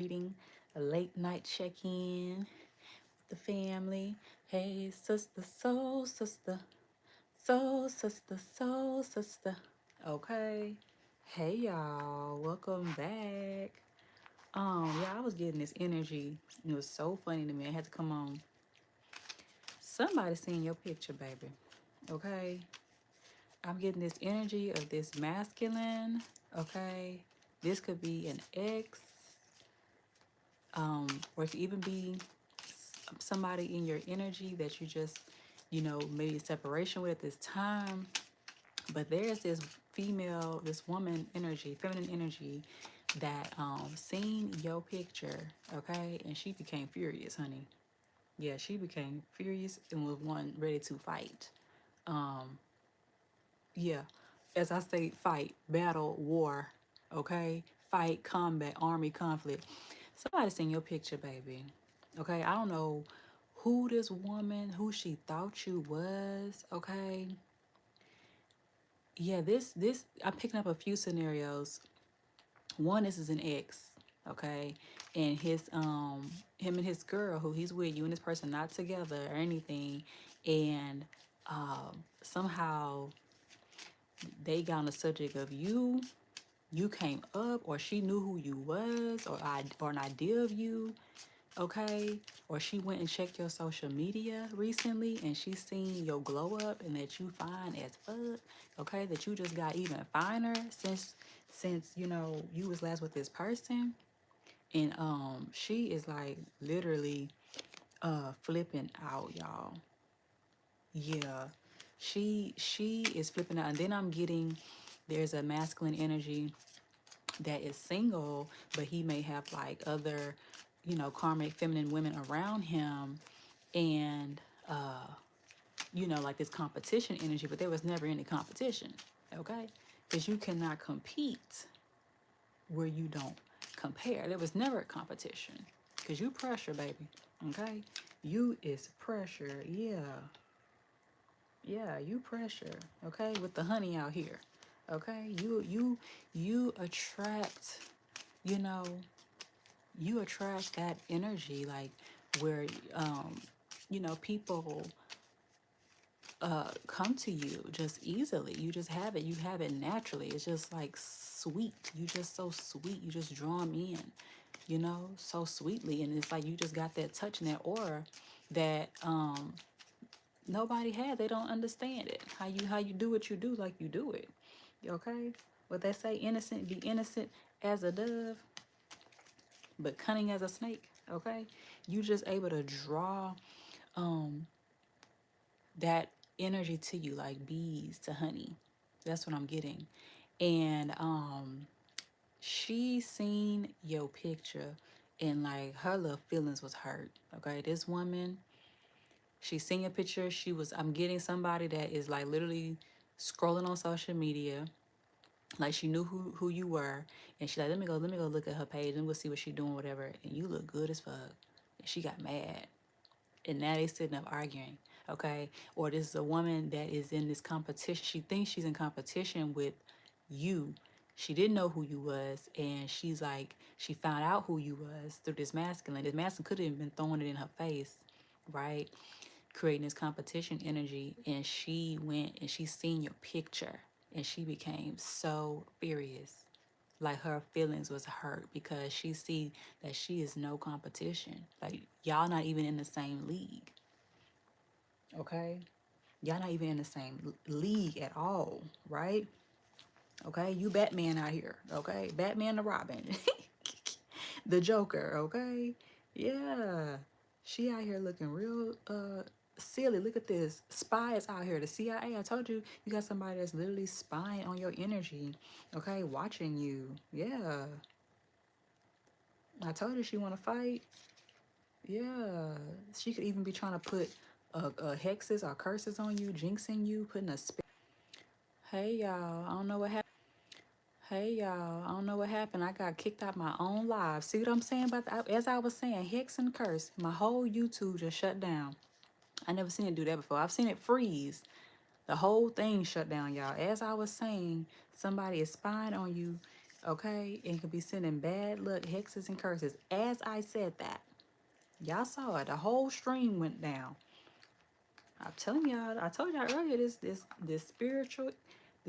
reading, a late night check-in with the family. Hey, sister, soul sister, soul sister, soul sister. Okay. Hey, y'all. Welcome back. Yeah, I was getting this energy. It was so funny to me. I had to come on. Somebody seen your picture, baby. Okay. I'm getting this energy of this masculine. Okay. This could be an ex, or it could even be somebody in your energy that you just, maybe separation with at this time. But there's this female, this woman energy, feminine energy that seen your picture, okay, and she became furious, honey. Yeah, she became furious and was one ready to fight. Um, yeah, as I say, fight, battle, war, okay, fight, combat, army, conflict. Somebody seen your picture, baby. Okay, I don't know who this woman, who she thought you was. Okay, yeah, this I'm picking up a few scenarios. One, this is an ex, okay, and him and his girl who he's with, you and this person not together or anything, and somehow they got on the subject of you. You came up, or she knew who you was, or an idea of you, okay? Or she went and checked your social media recently and she seen your glow up and that you fine as fuck, okay? That you just got even finer since you was last with this person. And she is like literally flipping out, y'all. Yeah. She is flipping out. And then I'm getting there's a masculine energy that is single, but he may have like other, karmic feminine women around him, and like this competition energy, but there was never any competition, okay? Because you cannot compete where you don't compare. There was never a competition because you pressure, baby, okay? You is pressure, yeah. Yeah, you pressure, okay? With the honey out here, okay? You attract, you know, you attract that energy, like where people come to you just easily. You just have it. You have it naturally. It's just like sweet. You just so sweet. You just draw them in, so sweetly. And it's like you just got that touch and that aura that nobody had. They don't understand it. How you do what you do, like you do it. Okay? What they say, innocent be innocent as a dove, but cunning as a snake. Okay? You just able to draw um that energy to you like bees to honey. That's what I'm getting. And she seen your picture and like her little feelings was hurt. Okay, this woman, she seen your picture. I'm getting somebody that is like literally scrolling on social media. Like she knew who you were, and she like, let me go look at her page and we'll see what she doing, whatever. And you look good as fuck. And she got mad. And now they sitting up arguing, okay? Or this is a woman that is in this competition. She thinks she's in competition with you. She didn't know who you was, and she's like, she found out who you was through this masculine. This masculine could have been throwing it in her face, right? Creating this competition energy, and she went and she seen your picture, and she became so furious. Like her feelings was hurt because she see that she is no competition. Like y'all not even in the same league. Okay? Y'all not even in the same league at all, right? Okay? You Batman out here, okay? Batman the Robin. The Joker, okay? Yeah. She out here looking real silly. Look at this. Spies out here. The CIA. I told you you got somebody that's literally spying on your energy. Okay? Watching you. Yeah. I told her she want to fight. Yeah, she could even be trying to put hexes or curses on you, jinxing you, putting a spell. Hey y'all, I don't know what happened. Hey y'all, I don't know what happened. I got kicked out my own live. See what I'm saying about that? As I was saying, hex and curse. My whole YouTube just shut down. I never seen it do that before. I've seen it freeze. The whole thing shut down, y'all. As I was saying, somebody is spying on you. Okay? And could be sending bad luck, hexes, and curses. As I said that, y'all saw it. The whole stream went down. I'm telling y'all, I told y'all earlier, this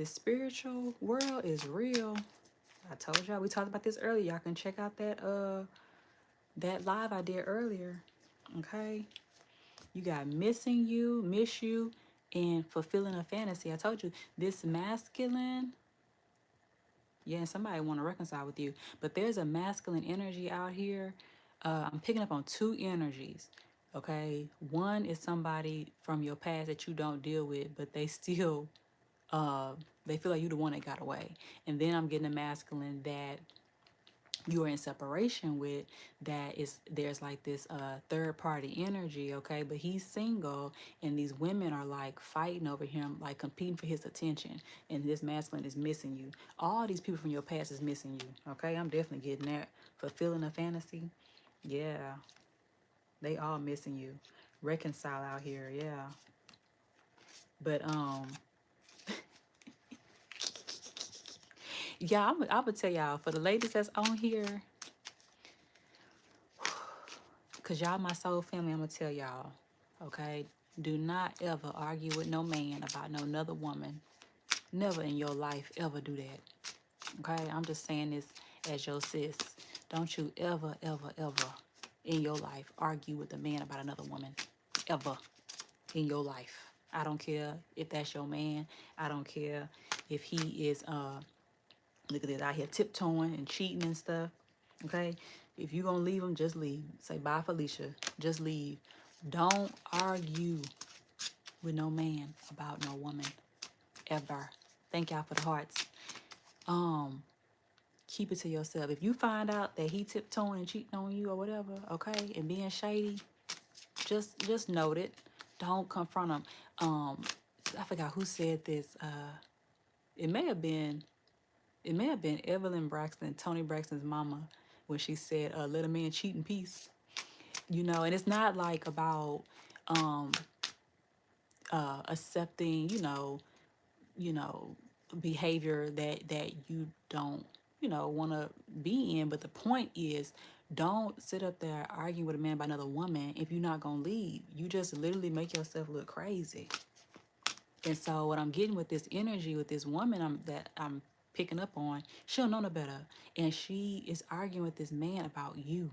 spiritual world is real. I told y'all, we talked about this earlier. Y'all can check out that live I did earlier. Okay? You got missing you, miss you, and fulfilling a fantasy. I told you this masculine, yeah, and somebody want to reconcile with you, but there's a masculine energy out here. I'm picking up on two energies. Okay, one is somebody from your past that you don't deal with, but they still, uh, they feel like you the one that got away. And then I'm getting a masculine that you are in separation with, that is, there's like this third party energy, okay, but he's single, and these women are like fighting over him, like competing for his attention, and this masculine is missing you. All these people from your past is missing you, okay. I'm definitely getting that. Fulfilling a fantasy, yeah, they all missing you. Reconcile out here, yeah. But yeah, I'm gonna tell y'all, for the ladies that's on here, cause y'all my soul family, I'm gonna tell y'all, okay, do not ever argue with no man about no another woman. Never in your life ever do that. Okay, I'm just saying this as your sis. Don't you ever, ever, ever in your life argue with a man about another woman. Ever in your life. I don't care if that's your man. I don't care if he is look at this out here tiptoeing and cheating and stuff. Okay? If you gonna leave him, just leave. Say bye, Felicia. Just leave. Don't argue with no man about no woman. Ever. Thank y'all for the hearts. Um, Keep it to yourself. If you find out that he tiptoeing and cheating on you or whatever, okay, and being shady, just note it. Don't confront him. Um, I forgot who said this. It may have been it may have been Evelyn Braxton, Tony Braxton's mama, when she said, "Let a man cheat in peace." You know, and it's not like about um accepting, you know, behavior that you don't, want to be in. But the point is, don't sit up there arguing with a man about another woman if you're not gonna leave. You just literally make yourself look crazy. And so what I'm getting with this energy with this woman I'm picking up on, she don't know no better, and she is arguing with this man about you.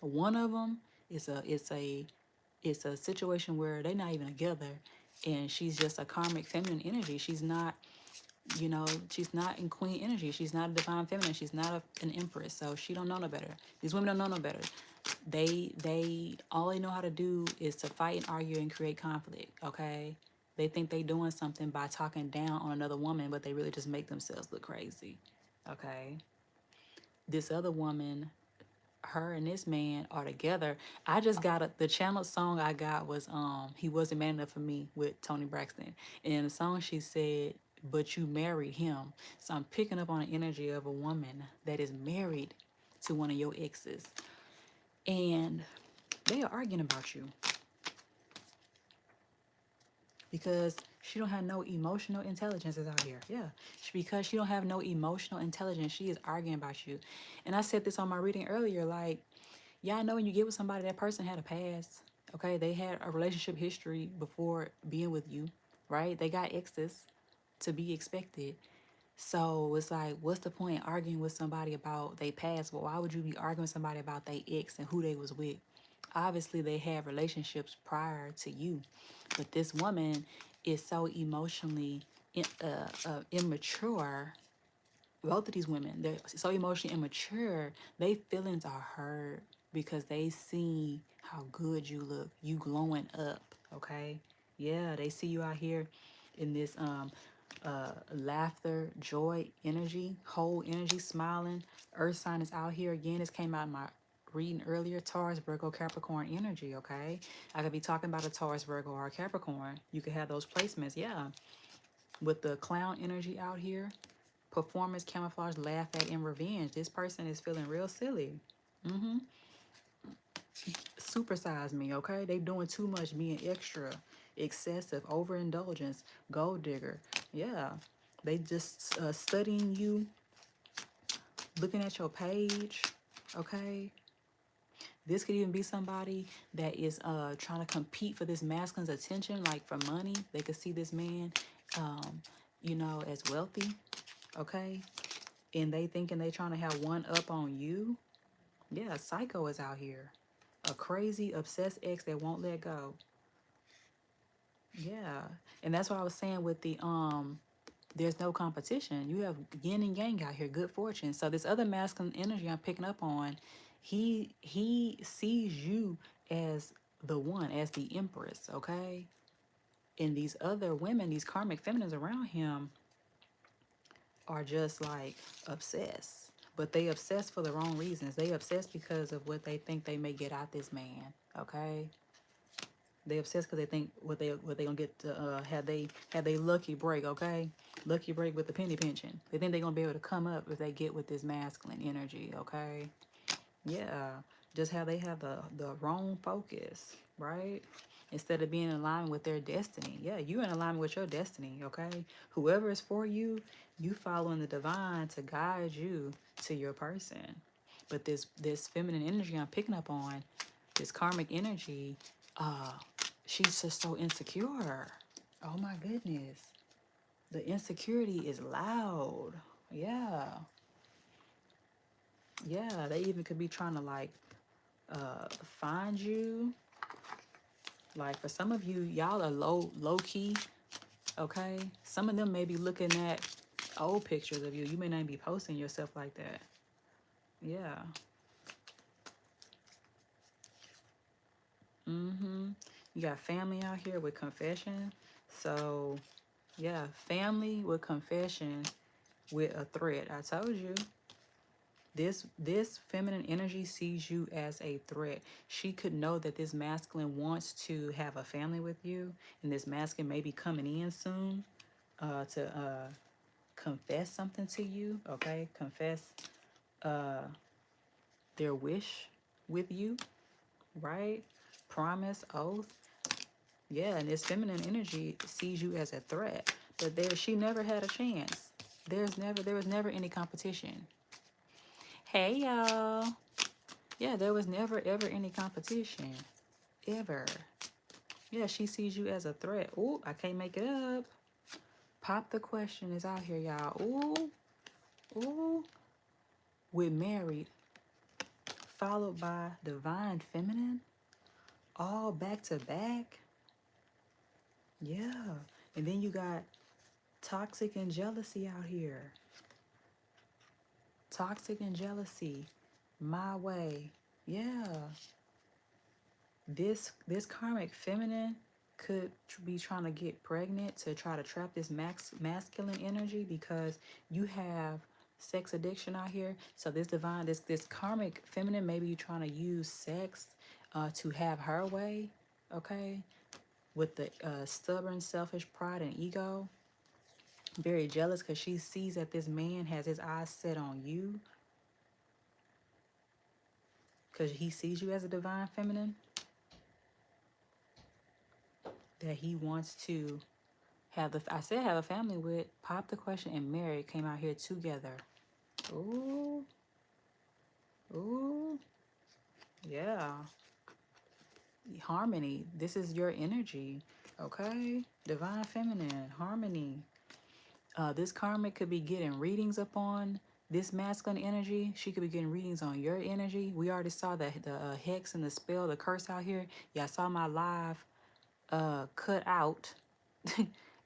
One of them is a situation where they're not even together, and she's just a karmic feminine energy. She's not in queen energy. She's not a divine feminine. She's not an empress. So she don't know no better. These women don't know no better. They all they know how to do is to fight and argue and create conflict. Okay, they think they doing something by talking down on another woman, but they really just make themselves look crazy. Okay, this other woman, her and this man are together. I just got the channel song I got was "He Wasn't Man Enough for Me" with Tony Braxton. And in the song she said, "But you married him." So I'm picking up on the energy of a woman that is married to one of your exes. And they are arguing about you because she don't have no emotional intelligence is out here. Yeah. Because she don't have no emotional intelligence, she is arguing about you. And I said this on my reading earlier, like, y'all know when you get with somebody, that person had a past. Okay, they had a relationship history before being with you, right? They got exes, to be expected. So it's like, what's the point arguing with somebody about they past? Well, why would you be arguing with somebody about they ex and who they was with? Obviously, they had relationships prior to you, but this woman is so emotionally immature. Both of these women, they're so emotionally immature. They feelings are hurt because they see how good you look, you glowing up. Okay, yeah, they see you out here in this laughter, joy, energy, whole energy, smiling. Earth sign is out here again. This came out in my reading earlier. Taurus, Virgo, Capricorn energy. Okay, I could be talking about a Taurus, Virgo, or a Capricorn. You could have those placements. Yeah, with the clown energy out here. Performance, camouflage, laugh at, and revenge. This person is feeling real silly. Mm-hmm. Supersize me, okay? They doing too much, being extra, excessive, overindulgence, gold digger. Yeah. They just studying you, looking at your page, okay? This could even be somebody that is trying to compete for this masculine's attention, like for money. They could see this man, um, as wealthy, okay? And they thinking they trying to have one up on you. Yeah, a psycho is out here. A crazy, obsessed ex that won't let go. Yeah. And that's what I was saying with the there's no competition. You have yin and yang out here, good fortune. So this other masculine energy I'm picking up on, he sees you as the one, as the empress, okay? And these other women, these karmic feminines around him are just like obsessed. But they obsessed for the wrong reasons. They obsessed because of what they think they may get out this man, okay? They obsessed because they think what they gonna get to had they lucky break, okay? Lucky break with the penny pension. They think they're gonna be able to come up if they get with this masculine energy, okay? Yeah, just how they have the wrong focus, right? Instead of being in alignment with their destiny. Yeah, you in alignment with your destiny, okay? Whoever is for you, you following the divine to guide you to your person. But this feminine energy I'm picking up on, this karmic energy, uh, she's just so insecure. Oh my goodness. The insecurity is loud. Yeah. Yeah, they even could be trying to like find you. Like for some of you, y'all are low key, okay? Some of them may be looking at old pictures of you. You may not be posting yourself like that. Yeah. Mm-hmm. You got family out here with confession. So yeah, family with confession with a threat. I told you. This feminine energy sees you as a threat. She could know that this masculine wants to have a family with you, and this masculine may be coming in soon to confess something to you. Okay, confess uh, their wish with you, right? Promise, oath. Yeah, and this feminine energy sees you as a threat, but she never had a chance. There was never any competition. Hey y'all. Yeah, there was never ever any competition. Ever. Yeah, she sees you as a threat. Ooh, I can't make it up. Pop the question is out here, y'all. Ooh, ooh. With married, followed by divine feminine, all back to back. Yeah. And then you got toxic and jealousy out here. Toxic and jealousy. My way. Yeah. This karmic feminine could be trying to get pregnant to try to trap this masculine energy because you have sex addiction out here. So this karmic feminine, maybe you're trying to use sex to have her way, okay? With the stubborn, selfish pride and ego. Very jealous because she sees that this man has his eyes set on you because he sees you as a divine feminine that he wants to have a family with. Pop the question and marry came out here together. Ooh, ooh, yeah. Harmony. This is your energy, okay? Divine feminine harmony. This karmic could be getting readings upon this masculine energy. She could be getting readings on your energy. We already saw the hex and the spell, the curse out here. Yeah, I saw my live cut out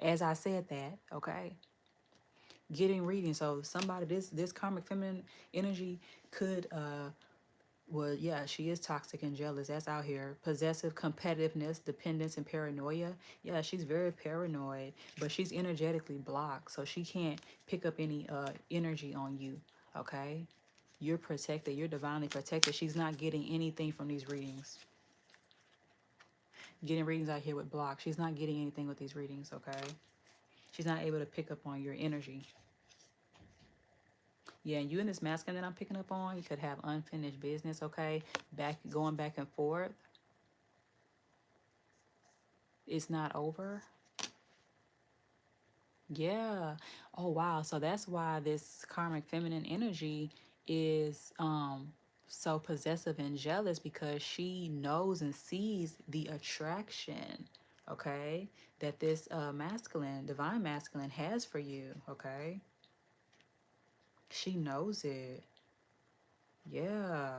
as I said that, okay? Getting reading. So somebody this karmic feminine energy could well, yeah, she is toxic and jealous. That's out here. Possessive, competitiveness, dependence, and paranoia. Yeah, she's very paranoid, but she's energetically blocked, so she can't pick up any energy on you. Okay, you're protected. You're divinely protected. She's not getting anything from these readings. Getting readings out here with block. She's not getting anything with these readings. Okay, she's not able to pick up on your energy. Yeah, and you and this masculine that I'm picking up on, you could have unfinished business, okay? Going back and forth. It's not over. Yeah. Oh wow. So that's why this karmic feminine energy is so possessive and jealous, because she knows and sees the attraction, okay, that this masculine, divine masculine has for you, okay? She knows it. Yeah.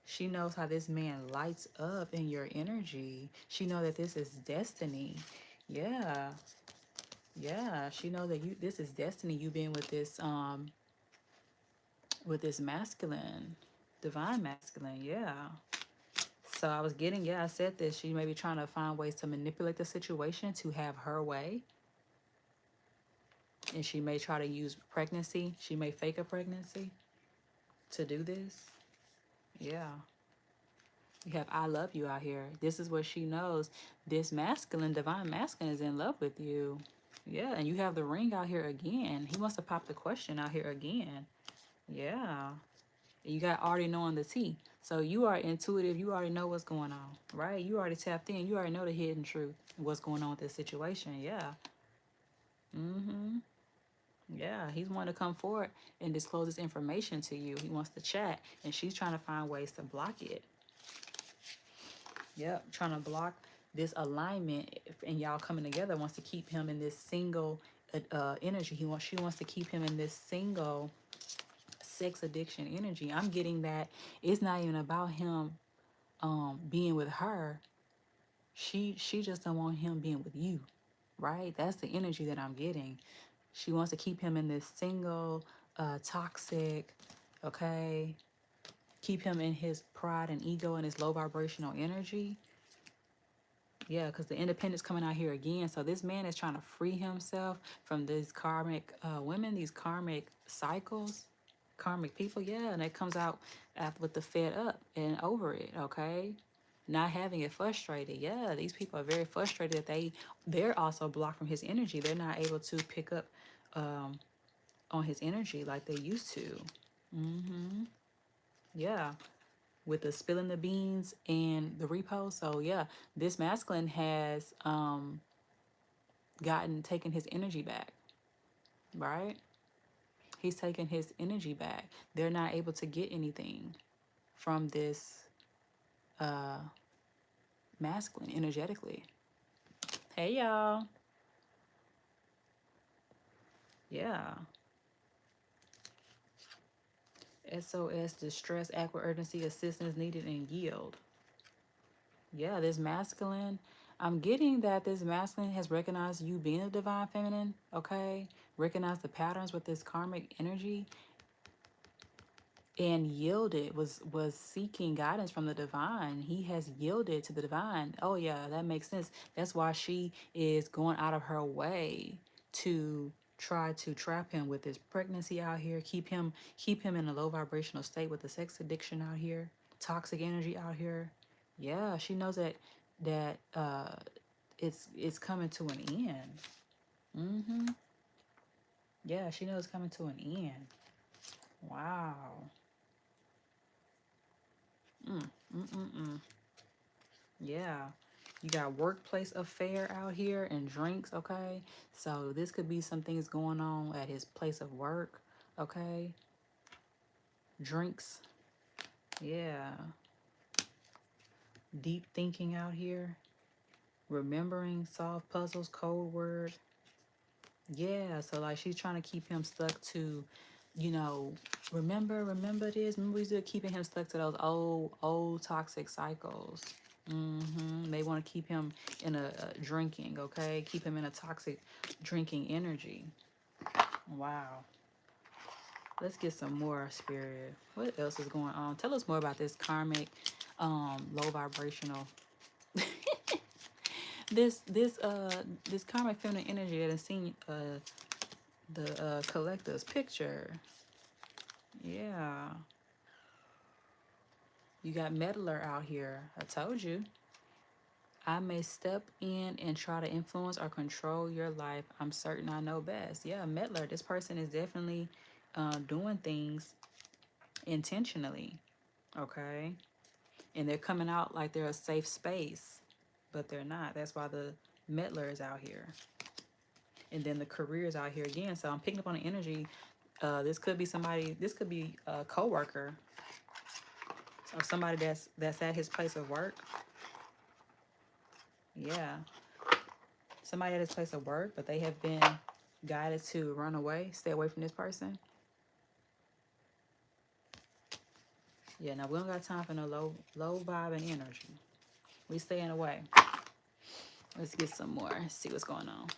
She knows how this man lights up in your energy. She knows that this is destiny. Yeah. Yeah, she knows that you this is destiny, you being with this masculine, divine masculine. Yeah. So I was getting, yeah, I said this. She may be trying to find ways to manipulate the situation to have her way. And she may try to use pregnancy. She may fake a pregnancy to do this. Yeah. You have I love you out here. This is what she knows. This masculine, divine masculine is in love with you. Yeah. And you have the ring out here again. He must have popped the question out here again. Yeah. You got already knowing the T. So you are intuitive. You already know what's going on, right? You already tapped in. You already know the hidden truth. What's going on with this situation. Yeah. Mm-hmm. Yeah. He's wanting to come forward and disclose this information to you. He wants to chat. And she's trying to find ways to block it. Yep. Trying to block this alignment, and y'all coming together, wants to keep him in this single energy. She wants to keep him in this single sex addiction energy. I'm getting that it's not even about him being with her. She just don't want him being with you, right? That's the energy that I'm getting. She wants to keep him in this single toxic, okay, keep him in his pride and ego and his low vibrational energy. Yeah, because the independence coming out here again. So this man is trying to free himself from these karmic women, these karmic cycles, karmic people. Yeah, and it comes out after with the fed up and over it. Okay, not having it frustrated. Yeah, these people are very frustrated that they're also blocked from his energy. They're not able to pick up on his energy like they used to. Mm-hmm. Yeah, with the spilling the beans and the repo. So yeah, this masculine has taken his energy back, right? He's taken his energy back. They're not able to get anything from this uh masculine energetically. Hey y'all. Yeah. SOS distress, aqua urgency, assistance needed, and yield. Yeah, this masculine, I'm getting that this masculine has recognized you being a divine feminine, okay? Recognize the patterns with this karmic energy and yielded, was seeking guidance from the divine. He has yielded to the divine. Oh yeah, that makes sense. That's why she is going out of her way to try to trap him with this pregnancy out here, keep him in a low vibrational state with the sex addiction out here, toxic energy out here. Yeah, she knows that it's coming to an end. Mm-hmm. Yeah, she knows it's coming to an end. Wow. Mm-mm-mm. Yeah. You got workplace affair out here and drinks, okay? So this could be some things going on at his place of work, okay? Drinks. Yeah. Deep thinking out here. Remembering, solve puzzles, code word. Yeah, so like she's trying to keep him stuck to, you know, remember this. Remember we used to keeping him stuck to those old toxic cycles. They want to keep him in a drinking, okay? Keep him in a toxic drinking energy. Wow. Let's get some more spirit. What else is going on? Tell us more about this karmic, low vibrational. This karmic feminine energy that is seen the collector's picture. Yeah. You got meddler out here. I told you. I may step in and try to influence or control your life. I'm certain I know best. Yeah, meddler. This person is definitely doing things intentionally. Okay. And they're coming out like they're a safe space, but they're not. That's why the meddler is out here. And then the careers out here again. So I'm picking up on the energy. This could be somebody. This could be a coworker or somebody that's at his place of work. Yeah, somebody at his place of work, but they have been guided to run away, stay away from this person. Yeah, now we don't got time for no low vibing energy. We staying away. Let's get some more. See what's going on.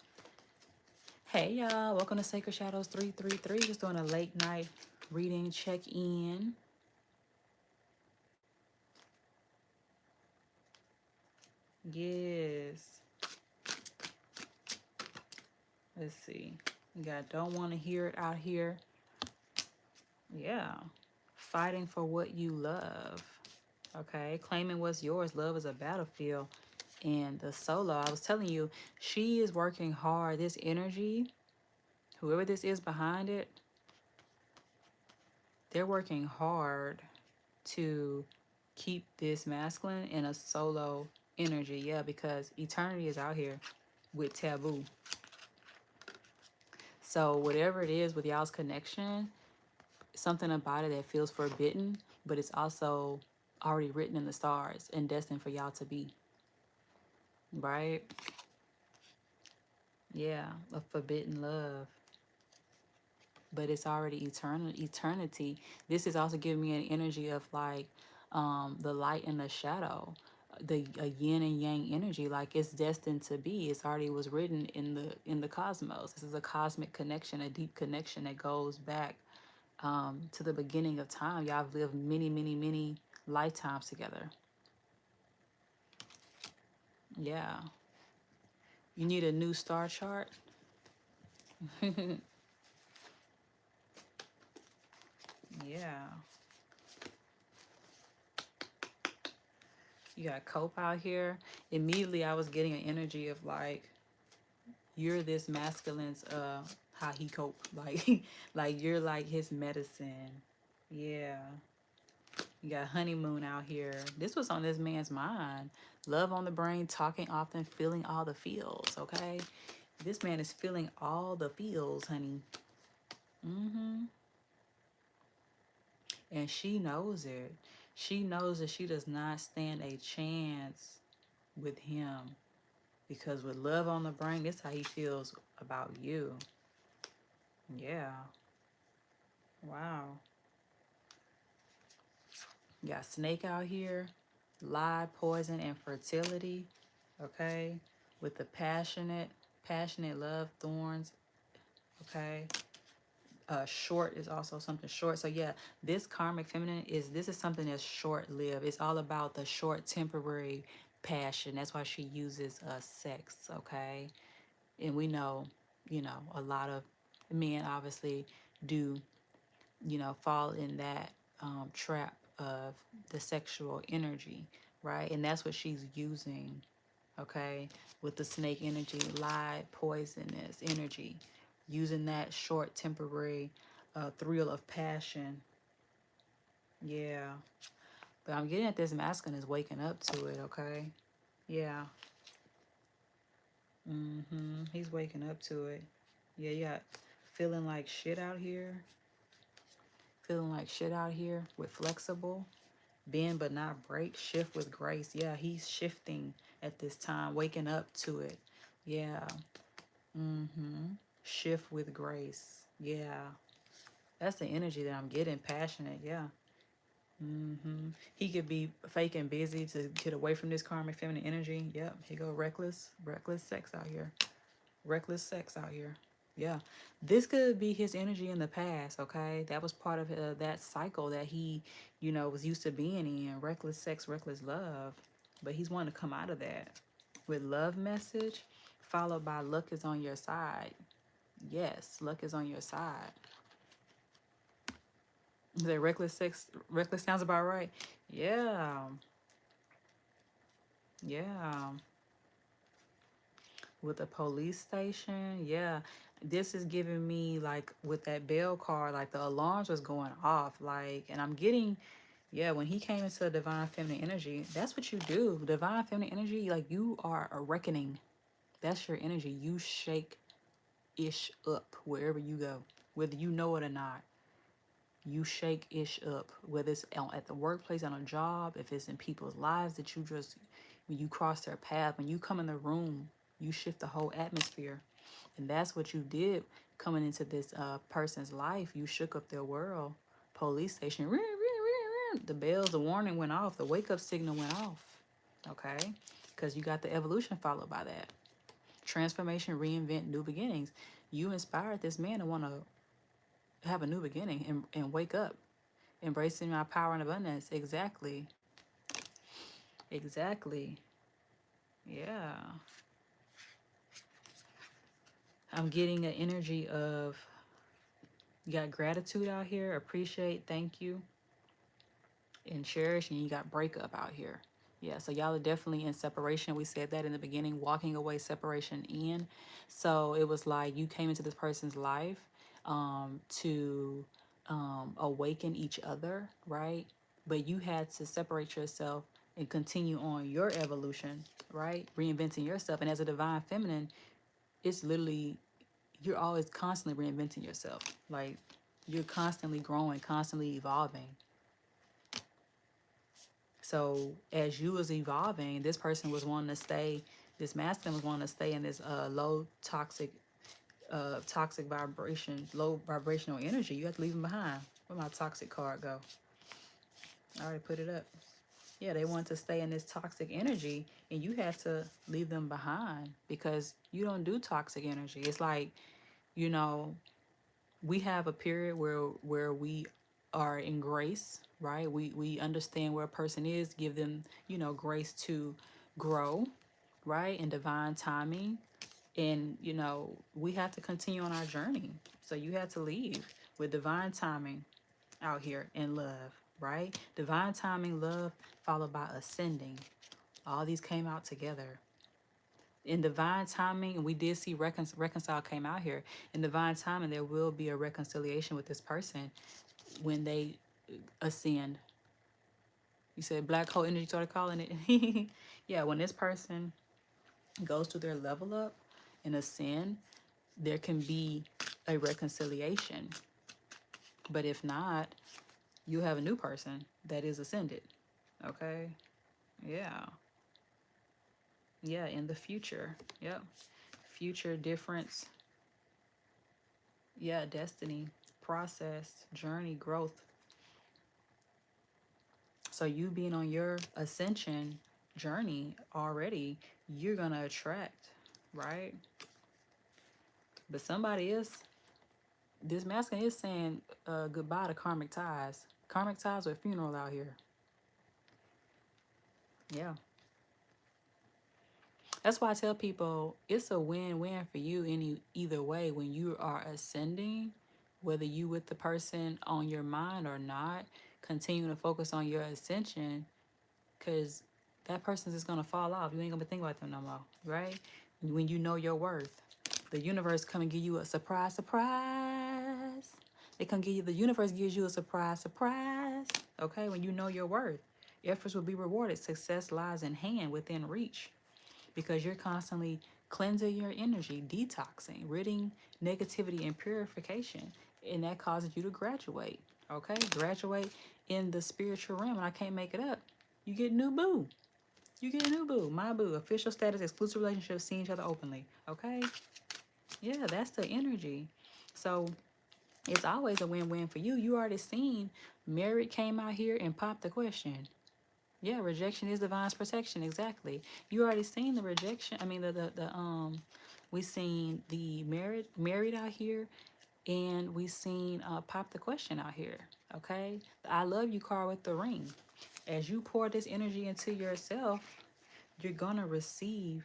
Hey y'all, welcome to Sacred Shadows 333. Just doing a late night reading check-in. Yes. Let's see. You got don't want to hear it out here. Yeah. Fighting for what you love. Okay. Claiming what's yours. Love is a battlefield. And the solo, I was telling you, she is working hard. This energy, whoever this is behind it, they're working hard to keep this masculine in a solo energy. Yeah, because eternity is out here with taboo. So whatever it is with y'all's connection, something about it that feels forbidden, but it's also already written in the stars and destined for y'all to be. Right? Yeah, a forbidden love. But it's already eternity. This is also giving me an energy of like the light and the shadow, the yin and yang energy. Like it's destined to be. It's already was written in the cosmos. This is a cosmic connection, a deep connection that goes back to the beginning of time. Y'all have lived many, many, many lifetimes together. Yeah. You need a new star chart? Yeah. You got cope out here. Immediately I was getting an energy of like you're this masculine's how he cope. Like like you're like his medicine. Yeah. You got honeymoon out here. This was on this man's mind. Love on the brain, talking often, feeling all the feels, okay? This man is feeling all the feels, honey. Mm-hmm. And she knows it. She knows that she does not stand a chance with him. Because with love on the brain, this is how he feels about you. Yeah. Wow. You got snake out here. Lie, poison, and fertility. Okay. With the passionate love, thorns. Okay. Short is also something short. So yeah, this karmic feminine this is something that's short lived. It's all about the short temporary passion. That's why she uses sex. Okay. And we know, a lot of men obviously do, fall in that trap of the sexual energy, right? And that's what she's using, okay, with the snake energy, lie, poisonous energy, using that short temporary thrill of passion. Yeah. But I'm getting at this masculine is waking up to it, okay? Yeah. He's waking up to it. Yeah, you got feeling like shit out here. Feeling like shit out here with flexible. Bend but not break. Shift with grace. Yeah, he's shifting at this time. Waking up to it. Yeah. Shift with grace. Yeah. That's the energy that I'm getting. Passionate. Yeah. He could be fake and busy to get away from this karmic feminine energy. Yep. Here go reckless. Reckless sex out here. Reckless sex out here. Yeah. This could be his energy in the past, okay? That was part of that cycle that he, was used to being in. Reckless sex, reckless love. But he's wanting to come out of that. With love message, followed by luck is on your side. Yes, luck is on your side. Is that reckless sex? Reckless sounds about right. Yeah. Yeah. With a police station, yeah. This is giving me like with that bell card, like the alarms was going off, like, and I'm getting, yeah. When he came into divine feminine energy, that's what you do. Divine feminine energy, like you are a reckoning. That's your energy. You shake ish up wherever you go, whether you know it or not. You shake ish up, whether it's at the workplace, on a job, if it's in people's lives that you just, when you cross their path, when you come in the room, you shift the whole atmosphere. And that's what you did coming into this person's life. You shook up their world. Police station, ring, ring, ring, ring. The bells, the warning went off, the wake up signal went off. Okay? Because you got the evolution followed by that. Transformation, reinvent, new beginnings. You inspired this man to want to have a new beginning and wake up, embracing my power and abundance. Exactly. Exactly. Yeah. I'm getting an energy of, you got gratitude out here, appreciate, thank you, and cherish, and you got breakup out here. Yeah, so y'all are definitely in separation. We said that in the beginning, walking away, separation in. So it was like you came into this person's life to awaken each other, right? But you had to separate yourself and continue on your evolution, right? Reinventing yourself. And as a divine feminine, it's literally, you're always constantly reinventing yourself. Like, you're constantly growing, constantly evolving. So as you was evolving, this person was wanting to stay, this masculine was wanting to stay in this low toxic vibration, low vibrational energy. You have to leave them behind. Where my toxic card go? I already put it up. Yeah, they want to stay in this toxic energy, and you have to leave them behind because you don't do toxic energy. It's like, you know, we have a period where we are in grace, right? We understand where a person is, give them, grace to grow, right? In divine timing. And, we have to continue on our journey. So you have to leave with divine timing out here in love, right? Divine timing, love, followed by ascending. All these came out together in divine timing. And we did see reconcile came out here. In divine timing, there will be a reconciliation with this person when they ascend. You said black hole energy, started calling it. Yeah, when this person goes to their level up and ascend, there can be a reconciliation. But if not, you have a new person that is ascended. Okay? Yeah. Yeah, in the future. Yep. Future difference. Yeah, destiny, process, journey, growth. So you being on your ascension journey already, you're gonna attract, right? But somebody is, this masculine is saying goodbye to karmic ties. Karmic ties with funeral out here. Yeah. That's why I tell people it's a win-win for you either way when you are ascending, whether you with the person on your mind or not, continue to focus on your ascension, because that person is going to fall off. You ain't going to think about them no more, right? When you know your worth, the universe come and give you a surprise, surprise. They come give you, the universe gives you a surprise, surprise. Okay, when you know your worth, efforts will be rewarded. Success lies in hand, within reach, because you're constantly cleansing your energy, detoxing, ridding negativity and purification. And that causes you to graduate. Okay, graduate in the spiritual realm. And I can't make it up. You get a new boo. You get a new boo. My boo. Official status, exclusive relationship, seeing each other openly. Okay? Yeah, that's the energy. So it's always a win-win for you. You already seen married came out here and popped the question. Yeah, rejection is divine's protection. Exactly. You already seen the rejection. I mean, we seen the married out here, and we seen pop the question out here. Okay, the I love you card with the ring. As you pour this energy into yourself, you're gonna receive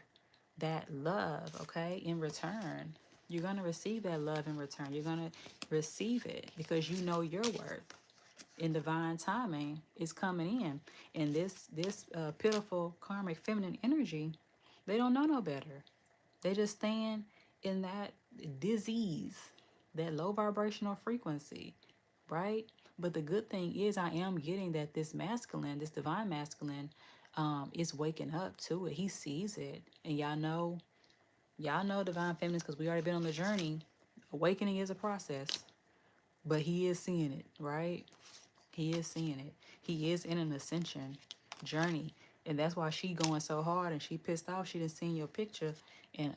that love. Okay, in return, you're gonna receive that love in return. You're gonna receive it because you know your worth. In divine timing is coming in, and this pitiful karmic feminine energy, they don't know no better. They just stand in that disease, that low vibrational frequency, right? But the good thing is I am getting that this masculine, this divine masculine, is waking up to it. He sees it, and y'all know Y'all know divine feminines because we already been on the journey. Awakening is a process, but he is seeing it, right? He is seeing it. He is in an ascension journey. And that's why she going so hard and she pissed off. She didn't see your picture and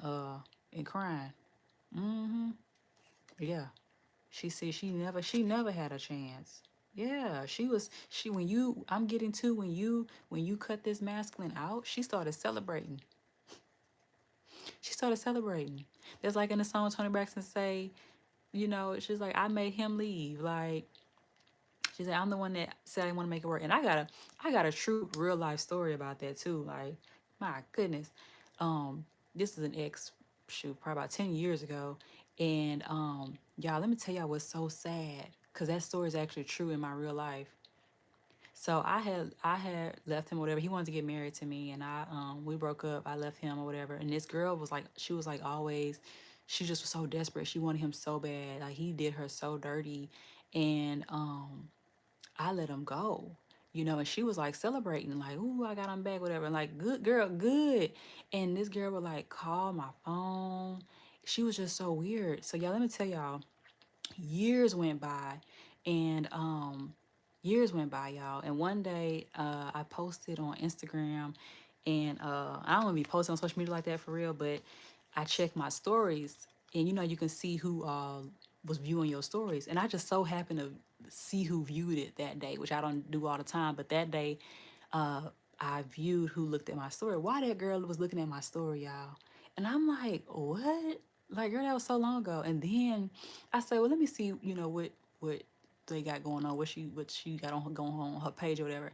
crying. Mm-hmm. Yeah. She never had a chance. Yeah, she when you I'm getting to when you cut this masculine out, she started celebrating. She started celebrating. That's like in the song Tony Braxton say, she's like, I made him leave. Like she said, I'm the one that said I want to make it work. And I got a true real life story about that too. Like, my goodness. This is an ex shoot, probably about 10 years ago. And y'all, let me tell y'all what's so sad. Cause that story is actually true in my real life. So I had left him or whatever. He wanted to get married to me and we broke up. I left him or whatever. And this girl was like she was like always she just was so desperate. She wanted him so bad. Like he did her so dirty. And I let him go. And she was like celebrating, like, ooh, I got him back, whatever. And like, good girl, good. And this girl would like call my phone. She was just so weird. So y'all, let me tell y'all, years went by and years went by, y'all. And one day I posted on Instagram and I don't want to be posting on social media like that for real, but I checked my stories and you can see who was viewing your stories. And I just so happened to see who viewed it that day, which I don't do all the time. But that day, uh, I viewed who looked at my story. Why that girl was looking at my story, y'all? And I'm like, what? Like, girl, that was so long ago. And then I said, well, let me see, what they got going on, what she got on going on her page or whatever.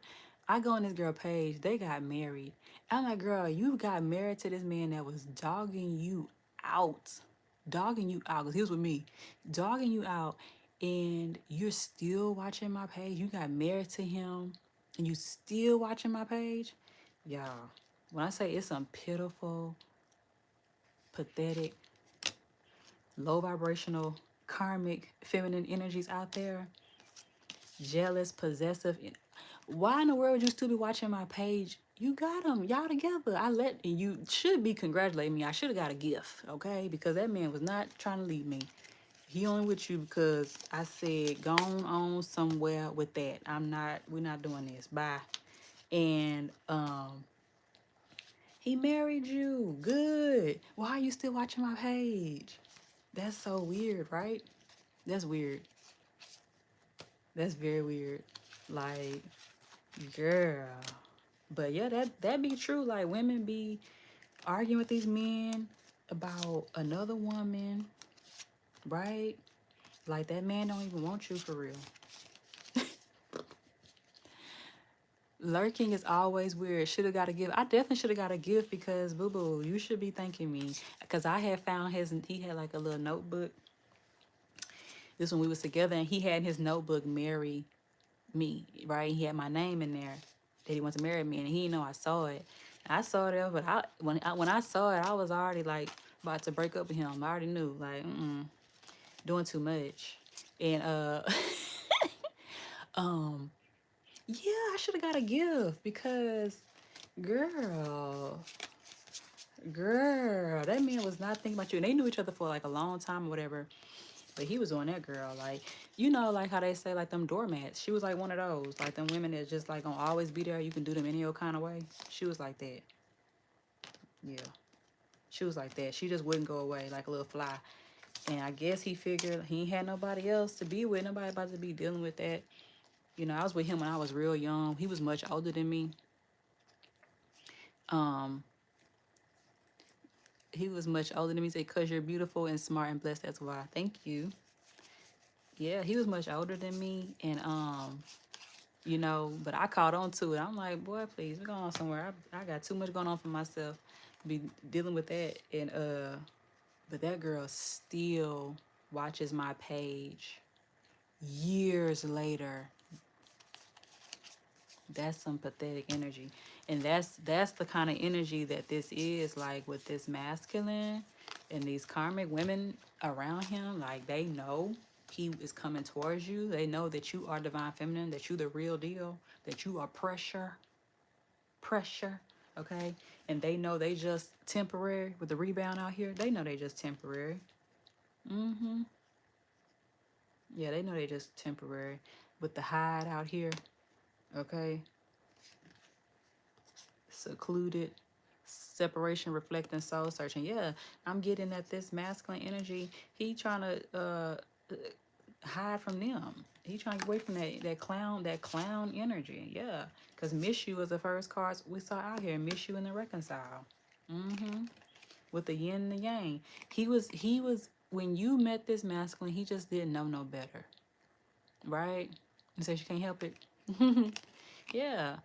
I go on this girl page, they got married. I'm like, girl, you got married to this man that was dogging you out. Dogging you out, because he was with me. Dogging you out. And you're still watching my page. You got married to him and you still watching my page. Y'all, when I say it's some pitiful, pathetic, low vibrational, karmic, feminine energies out there, jealous, possessive. Why in the world would you still be watching my page? You got them, y'all together. And you should be congratulating me. I should have got a gift, okay? Because that man was not trying to leave me. He only with you because I said, go on somewhere with that. We're not doing this. Bye. And he married you. Good. Why are you still watching my page? That's so weird, right? That's weird. That's very weird. Like, girl. But yeah, that be true. Like women be arguing with these men about another woman, right? Like that man don't even want you for real. Lurking is always weird. Should have got a gift. I definitely should have got a gift because boo boo, you should be thanking me. Because I had found he had like a little notebook. This when we was together, and he had in his notebook marry me, right? He had my name in there that he wants to marry me, and he didn't know I saw it. I saw it, but when I saw it, I was already like about to break up with him. I already knew, like, doing too much, and um, yeah, I should have got a gift because, girl, girl, that man was not thinking about you, and they knew each other for like a long time or whatever. But he was on that girl, like, like how they say, like, them doormats. She was like one of those, like, them women that just, like, gonna always be there. You can do them any old kind of way. She was like that. Yeah. She was like that. She just wouldn't go away like a little fly. And I guess he figured he ain't had nobody else to be with. Nobody about to be dealing with that. I was with him when I was real young. He was much older than me. Um, he was much older than me. He said, "'Cause you're beautiful and smart and blessed. That's why." Thank you. Yeah, he was much older than me. And but I caught on to it. I'm like, boy, please, we're going somewhere. I got too much going on for myself to be dealing with that. And but that girl still watches my page years later. That's some pathetic energy. And that's the kind of energy that this is, like, with this masculine and these karmic women around him. Like, they know he is coming towards you. They know that you are divine feminine, that you the real deal, that you are pressure. Okay, and they know they just temporary with the rebound out here. They know they just temporary. Mm-hmm. Yeah, they know they just temporary with the hide out here. Okay, secluded, separation, reflecting, soul searching. Yeah, I'm getting that this masculine energy. He trying to hide from them. He trying to get away from that clown energy. Yeah, because miss you was the first cards we saw out here. Miss you and the reconcile. Mm-hmm. With the yin and the yang. He was when you met this masculine, he just didn't know no better. Right? And says you can't help it. Yeah.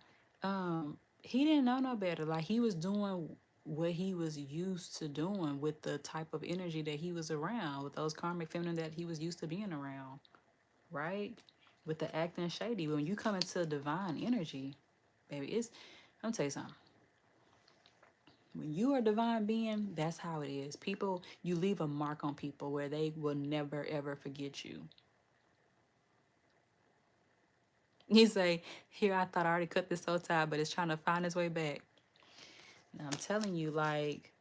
He didn't know no better. Like he was doing what he was used to doing with the type of energy that he was around, with those karmic feminine that he was used to being around, right? With the acting shady. When you come into divine energy, baby, it's I'm gonna tell you something. When you are a divine being, that's how it is. People, you leave a mark on people where they will never ever forget you. You say, "Here, I thought I already cut this so tight, but it's trying to find its way back." And I'm telling you, like,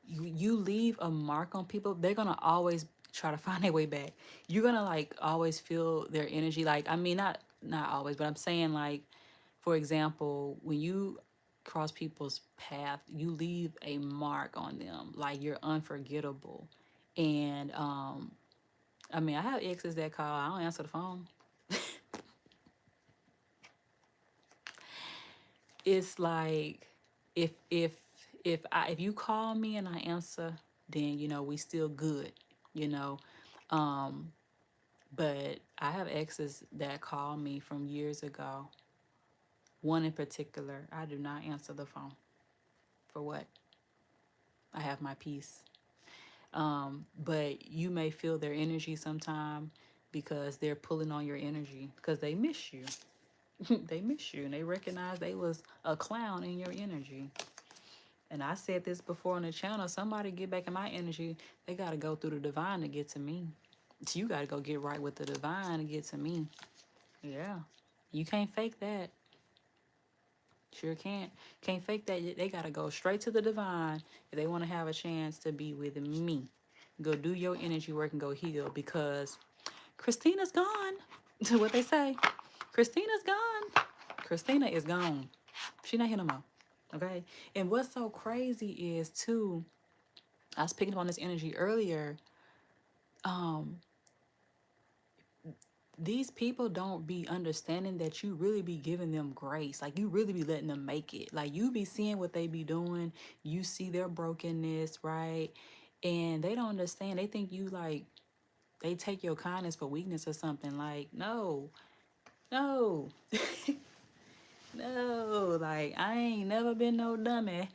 you leave a mark on people, they're gonna always try to find their way back. You're gonna like always feel their energy. Like, I mean, not always, but I'm saying like, for example, when you cross people's path, you leave a mark on them. Like you're unforgettable. And I mean, I have exes that call, I don't answer the phone. It's like if if you call me and I answer, then we still good, you know. Um, but I have exes that call me from years ago. One in particular, I do not answer the phone. For what? I have my peace. But you may feel their energy sometime because they're pulling on your energy because they miss you. They miss you and they recognize they was a clown in your energy. And I said this before on the channel. Somebody get back in my energy, they gotta go through the divine to get to me. So you gotta go get right with the divine to get to me. Yeah. You can't fake that. Sure can't. Can't fake that. They gotta go straight to the divine if they wanna have a chance to be with me. Go do your energy work and go heal because Christina's gone. What they say. Christina's gone. Christina is gone. She not here no more. Okay. And what's so crazy is too, I was picking up on this energy earlier. Um, these people don't be understanding that you really be giving them grace. Like you really be letting them make it. Like you be seeing what they be doing. You see their brokenness, right? And they don't understand. They think you like they take your kindness for weakness or something. Like, no, no, no. Like I ain't never been no dummy.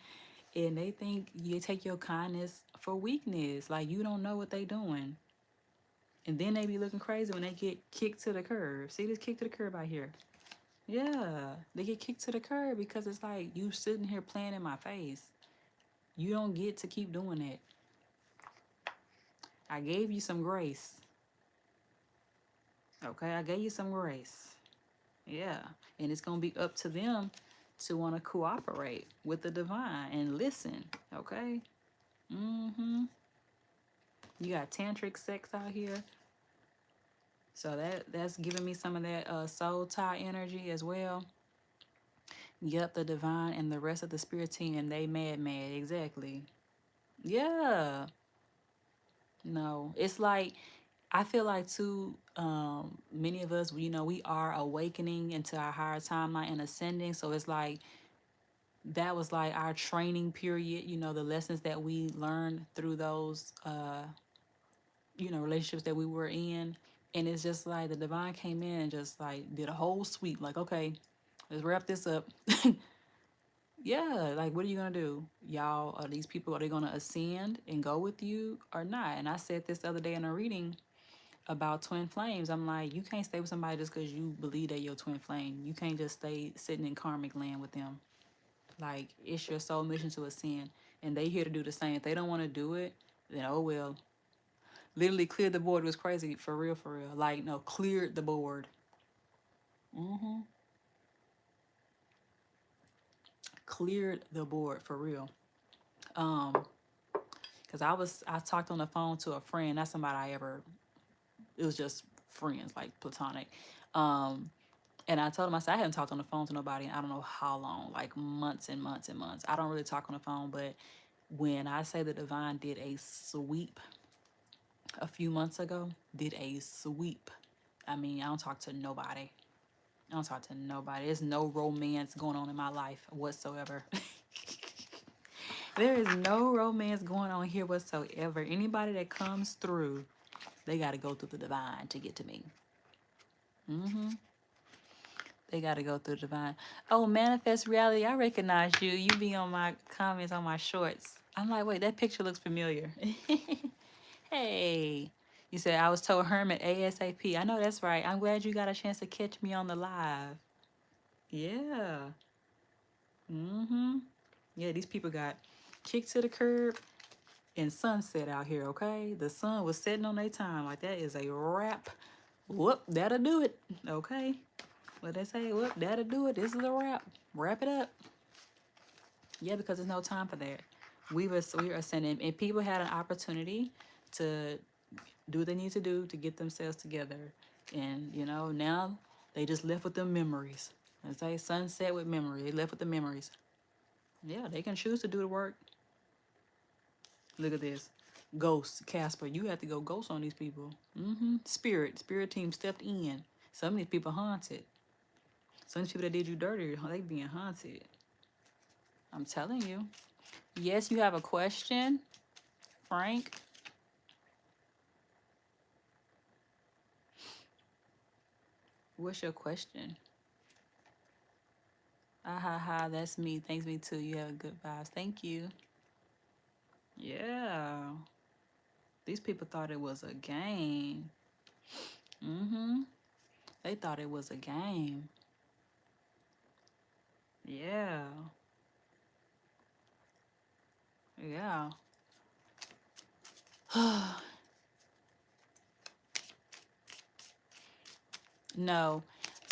And they think you take your kindness for weakness. Like you don't know what they doing. And then they be looking crazy when they get kicked to the curb. See this kick to the curb out here? Yeah, they get kicked to the curb because it's like you sitting here playing in my face. You don't get to keep doing it. I gave you some grace. Okay, I gave you some grace. Yeah, and it's gonna be up to them to want to cooperate with the divine and listen. Okay. Mm-hmm. You got tantric sex out here. So that's giving me some of that soul tie energy as well. Yep, the divine and the rest of the spirit team, they mad. Exactly. Yeah. No, it's like I feel like too. Many of us, we are awakening into our higher timeline and ascending. So it's like that was like our training period. The lessons that we learned through those, relationships that we were in, and it's just like the divine came in and just like did a whole sweep. Like, okay, let's wrap this up. Yeah, like what are you gonna do? Y'all, are these people, are they gonna ascend and go with you or not? And I said this the other day in a reading about twin flames. I'm like, you can't stay with somebody just because you believe that you're twin flame. You can't just stay sitting in karmic land with them. Like it's your soul mission to ascend, and they here to do the same. If they don't want to do it, then oh well. Literally cleared the board. It was crazy for real, for real. Like no, cleared the board. Mm-hmm. cleared the board for real. Because I talked on the phone to a friend, not somebody it was just friends, like platonic. And I told him, I said, I hadn't talked on the phone to nobody in I don't know how long, like months and months and months. I don't really talk on the phone, but when I say the divine did a sweep a few months ago, did a sweep. I mean, I don't talk to nobody. I don't talk to nobody. There's no romance going on in my life whatsoever. There is no romance going on here whatsoever. Anybody that comes through, they got to go through the divine to get to me. They got to go through the divine. Oh, manifest reality. I recognize you. You be on my comments on my shorts. I'm like, wait, that picture looks familiar. Hey, you said I was told Hermit ASAP. I know that's right. I'm glad you got a chance to catch me on the live. Yeah. Yeah, these people got kicked to the curb and sunset out here, okay? The sun was setting on their time. Like, that is a wrap. Whoop, that'll do it. Okay. What they say, whoop, that'll do it. This is a wrap. Wrap it up. Yeah, because there's no time for that. We were ascending, and people had an opportunity to do what they need to do to get themselves together. And, now they just left with them memories. They say sunset with memory. They left with the memories. Yeah, they can choose to do the work. Look at this. Ghost, Casper, you have to go ghost on these people. Spirit team stepped in. Some of these people haunted. Some of these people that did you dirty, they being haunted. I'm telling you. Yes, you have a question, Frank. What's your question? Ah ha ha, that's me. Thanks, me too. You have good vibes. Thank you. Yeah. These people thought it was a game. They thought it was a game. Yeah. Yeah. No.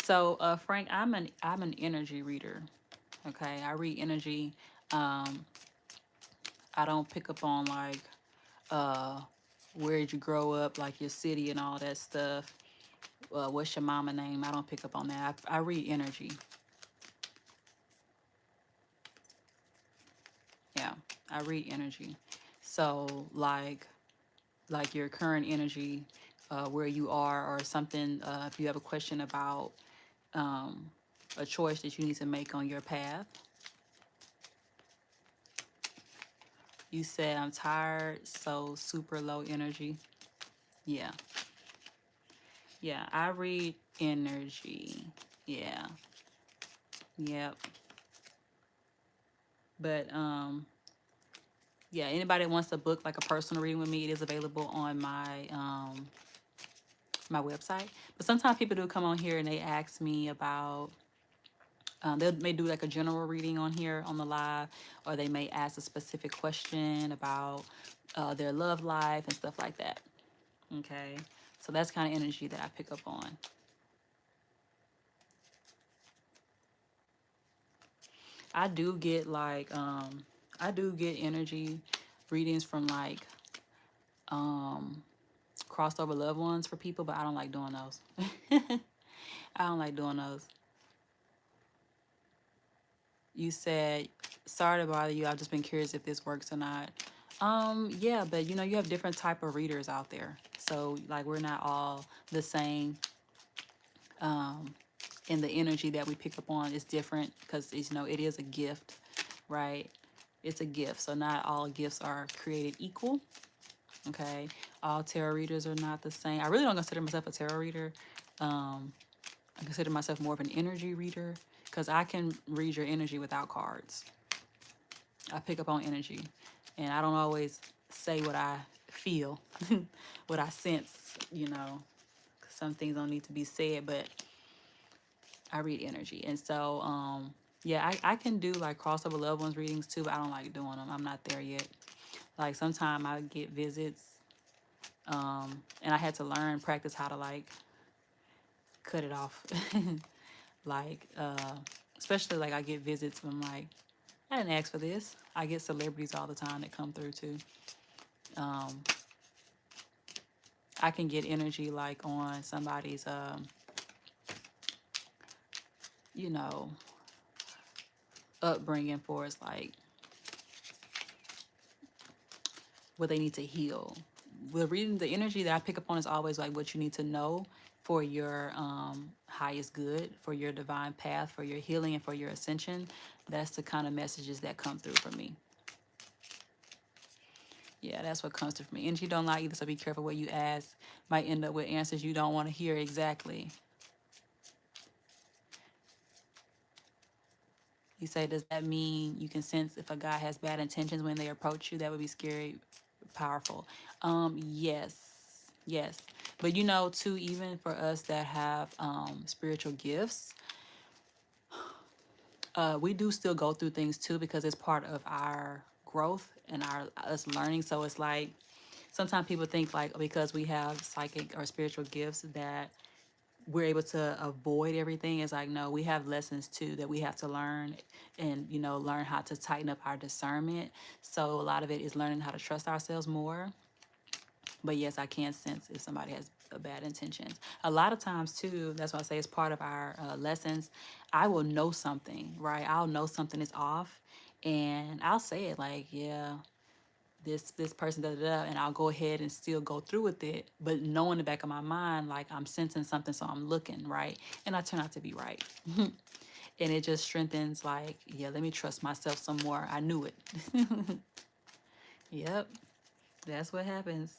So, Frank, I'm an energy reader. Okay, I read energy. Um, I don't pick up on like uh where did you grow up, like your city and all that stuff. What's your mama name? I don't pick up on that. I read energy. Yeah, I read energy. So like your current energy, where you are, or something. If you have a question about um, a choice that you need to make on your path. You said I'm tired, so super low energy. Yeah. Yeah, I read energy. Yeah. Yep. But yeah, anybody that wants to book like a personal reading with me, it is available on my website. But sometimes people do come on here and they ask me about they may do like a general reading on here on the live, or they may ask a specific question about their love life and stuff like that. Okay, so that's kind of energy that I pick up on. I do get I do get energy readings from like crossover loved ones for people, but I don't like doing those. I don't like doing those. You said, sorry to bother you. I've just been curious if this works or not. Yeah, but you have different type of readers out there. So like we're not all the same. And the energy that we pick up on is different because it is a gift, right? It's a gift. So not all gifts are created equal. Okay. All tarot readers are not the same. I really don't consider myself a tarot reader. I consider myself more of an energy reader because I can read your energy without cards. I pick up on energy, and I don't always say what I feel, what I sense, 'cause some things don't need to be said, but I read energy. And so, yeah, I can do like crossover loved ones readings too, but I don't like doing them. I'm not there yet. Like sometimes I get visits, and I had to practice how to like cut it off. Like, especially like I get visits from like I didn't ask for this. I get celebrities all the time that come through too. Um, I can get energy like on somebody's, you know, upbringing for us, like what they need to heal. The reading, the energy that I pick up on is always like what you need to know for your highest good, for your divine path, for your healing, and for your ascension. That's the kind of messages that come through for me. Yeah, that's what comes through for me. Energy don't lie either, so be careful what you ask. Might end up with answers you don't want to hear exactly. You say, does that mean you can sense if a guy has bad intentions when they approach you? That would be scary, powerful. Yes, yes. But you know, too, even for us that have spiritual gifts, we do still go through things too because it's part of our growth and our us learning. So it's like sometimes people think like because we have psychic or spiritual gifts that we're able to avoid everything. It's like no, we have lessons too that we have to learn, and you know, learn how to tighten up our discernment. So a lot of it is learning how to trust ourselves more. But yes, I can sense if somebody has a bad intentions. A lot of times too, that's why I say it's part of our lessons. I will know something, right? I'll know something is off, and I'll say it like, yeah, this person da da da, and I'll go ahead and still go through with it, but know in the back of my mind like I'm sensing something, so I'm looking right, and I turn out to be right, and it just strengthens like, yeah, let me trust myself some more. I knew it. Yep, that's what happens.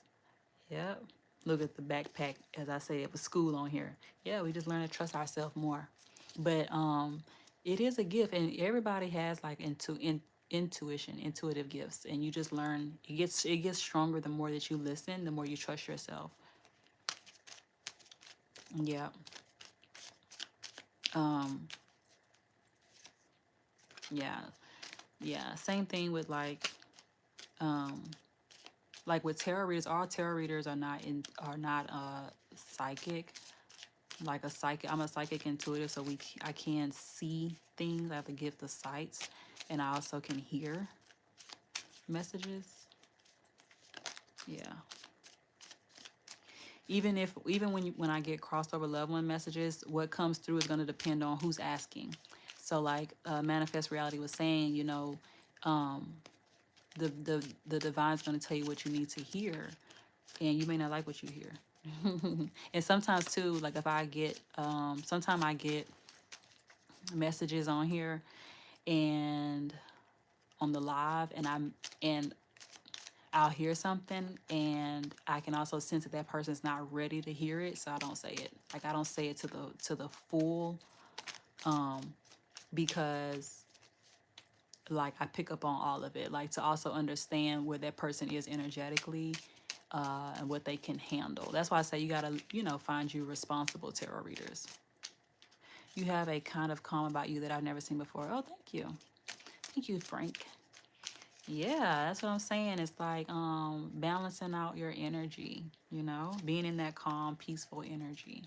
Yep. Look at the backpack, as I say, it was school on here. Yeah, we just learn to trust ourselves more. But it is a gift, and everybody has like intuition, intuitive gifts, and you just learn. It gets stronger the more that you listen, the more you trust yourself. Yeah. Um. Yeah. Yeah. Same thing with um with tarot readers. All tarot readers are not psychic. Like a psychic, I'm a psychic intuitive, so I can see things. I have the gift of sight, and I also can hear messages. Yeah. Even when I get crossed over loved one messages, what comes through is going to depend on who's asking. So like Manifest Reality was saying, you know, um, the divine's going to tell you what you need to hear, and you may not like what you hear. And sometimes too, like if I get, sometimes I get messages on here and on the live, and I'll hear something, and I can also sense that that person's not ready to hear it, so I don't say it. Like I don't say it to the full, because like I pick up on all of it, like to also understand where that person is energetically, and what they can handle. That's why I say you gotta, find you responsible tarot readers. You have a kind of calm about you that I've never seen before. Oh, thank you, Frank. Yeah, that's what I'm saying. It's like balancing out your energy, being in that calm, peaceful energy.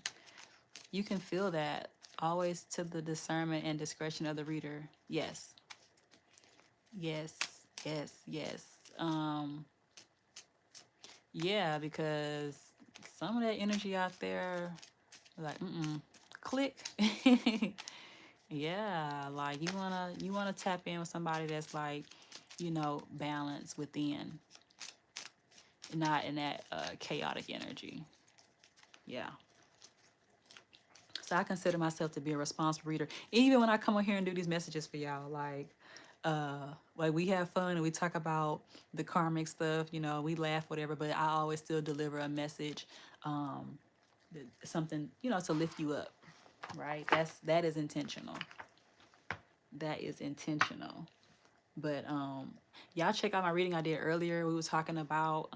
You can feel that always to the discernment and discretion of the reader. Yes. Yes. Yes. Yes. Um yeah, because some of that energy out there, like, click. Yeah, like you wanna tap in with somebody that's like, balanced within, not in that chaotic energy. Yeah. So I consider myself to be a responsible reader. Even when I come on here and do these messages for y'all, like we have fun and we talk about the karmic stuff, we laugh, whatever, but I always still deliver a message, um, something, to lift you up, right? That is intentional. That is intentional. But y'all check out my reading I did earlier. We were talking about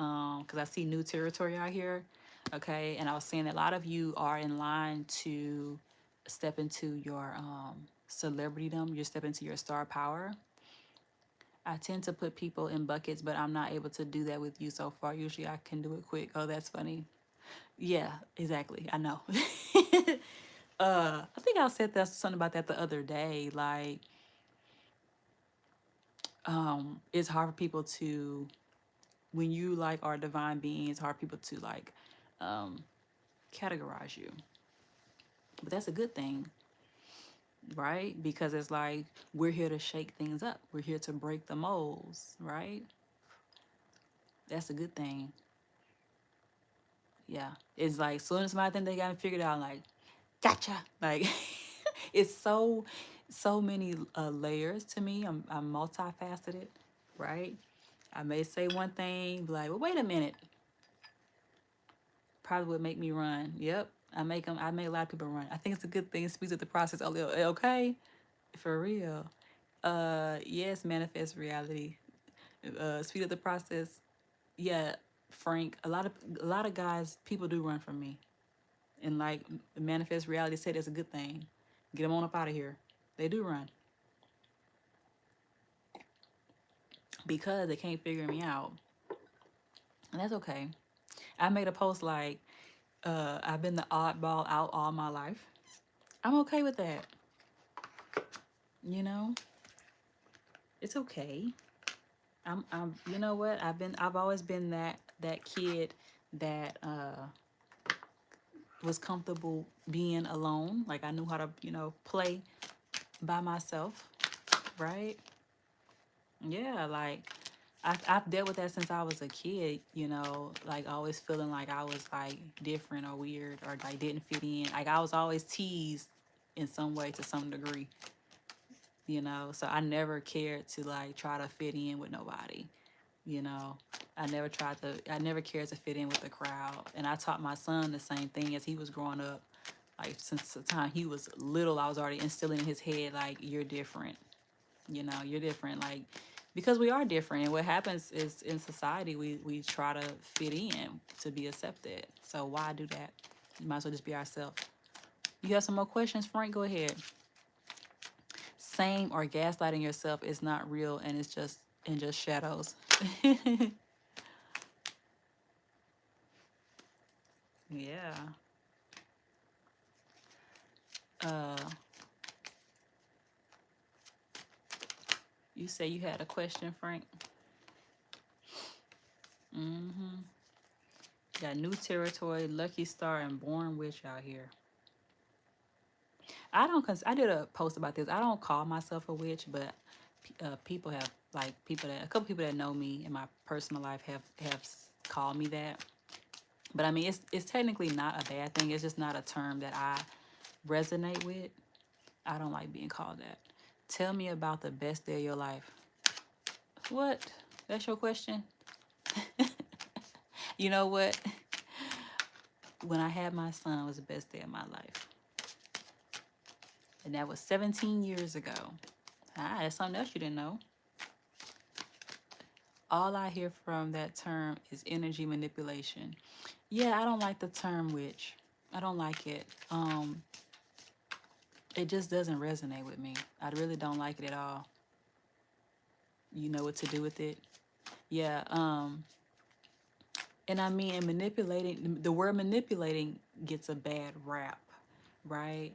because I see new territory out here. Okay, and I was saying that a lot of you are in line to step into your celebritydom. You step into your star power. I tend to put people in buckets, but I'm not able to do that with you so far. Usually I can do it quick. Oh, that's funny. Yeah, exactly. I know. I think I said that something about that the other day. Like It's hard for people to, when you like are divine beings, it's hard for people to like um, categorize you. But that's a good thing, right? Because it's like we're here to shake things up. We're here to break the molds, right? That's a good thing. Yeah. It's like as soon as somebody think they got it figured out, like, gotcha. Like it's so many layers to me. I'm multifaceted, right? I may say one thing, be like, well, wait a minute. Probably would make me run. Yep. I make them. I make a lot of people run. I think it's a good thing. It speeds up the process a little. Okay, for real. Yes, manifest reality. Speed up the process. Yeah, Frank. A lot of guys, people do run from me, and like manifest reality said, it's a good thing. Get them on up out of here. They do run because they can't figure me out, and that's okay. I made a post like, I've been the oddball out all my life. I'm okay with that. You know, it's okay. You know what? I've always been that kid that was comfortable being alone. Like I knew how to, play by myself, right? Yeah, like I've dealt with that since I was a kid, like always feeling like I was like different or weird or like didn't fit in. Like I was always teased in some way to some degree, So I never cared to like try to fit in with nobody. You know, I never cared to fit in with the crowd. And I taught my son the same thing as he was growing up. Like, since the time he was little, I was already instilling in his head, like, you're different. You're different. Like, because we are different. And what happens is in society, we try to fit in to be accepted. So why do that? You might as well just be ourselves. You have some more questions, Frank? Go ahead. Same or gaslighting yourself is not real and it's just shadows. Yeah. Uh, you say you had a question, Frank? Mm-hmm. Got new territory, lucky star, and born witch out here. I did a post about this. I don't call myself a witch, but people have like a couple people that know me in my personal life have called me that. But I mean, it's technically not a bad thing. It's just not a term that I resonate with. I don't like being called that. Tell me about the best day of your life. What? That's your question? You know what? When I had my son was the best day of my life. And that was 17 years ago. That's something else you didn't know. All I hear from that term is energy manipulation. Yeah, I don't like the term witch. I don't like it. It just doesn't resonate with me. I really don't like it at all. You know what to do with it? Yeah, and I mean, and manipulating, the word manipulating gets a bad rap, right?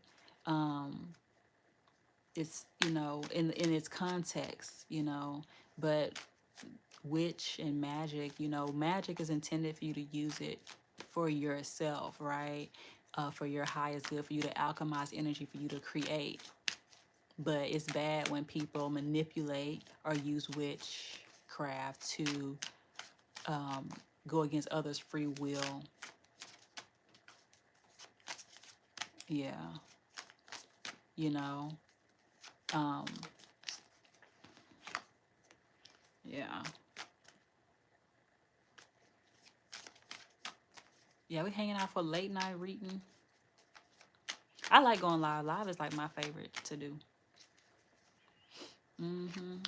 Um, it's, in its context, but witch and magic, magic is intended for you to use it for yourself, right? For your highest good, for you to alchemize energy, for you to create. But it's bad when people manipulate or use witchcraft to go against others' free will. Yeah. You know, um, yeah. Yeah, we hanging out for late night reading. I like going live. Live is like my favorite to do.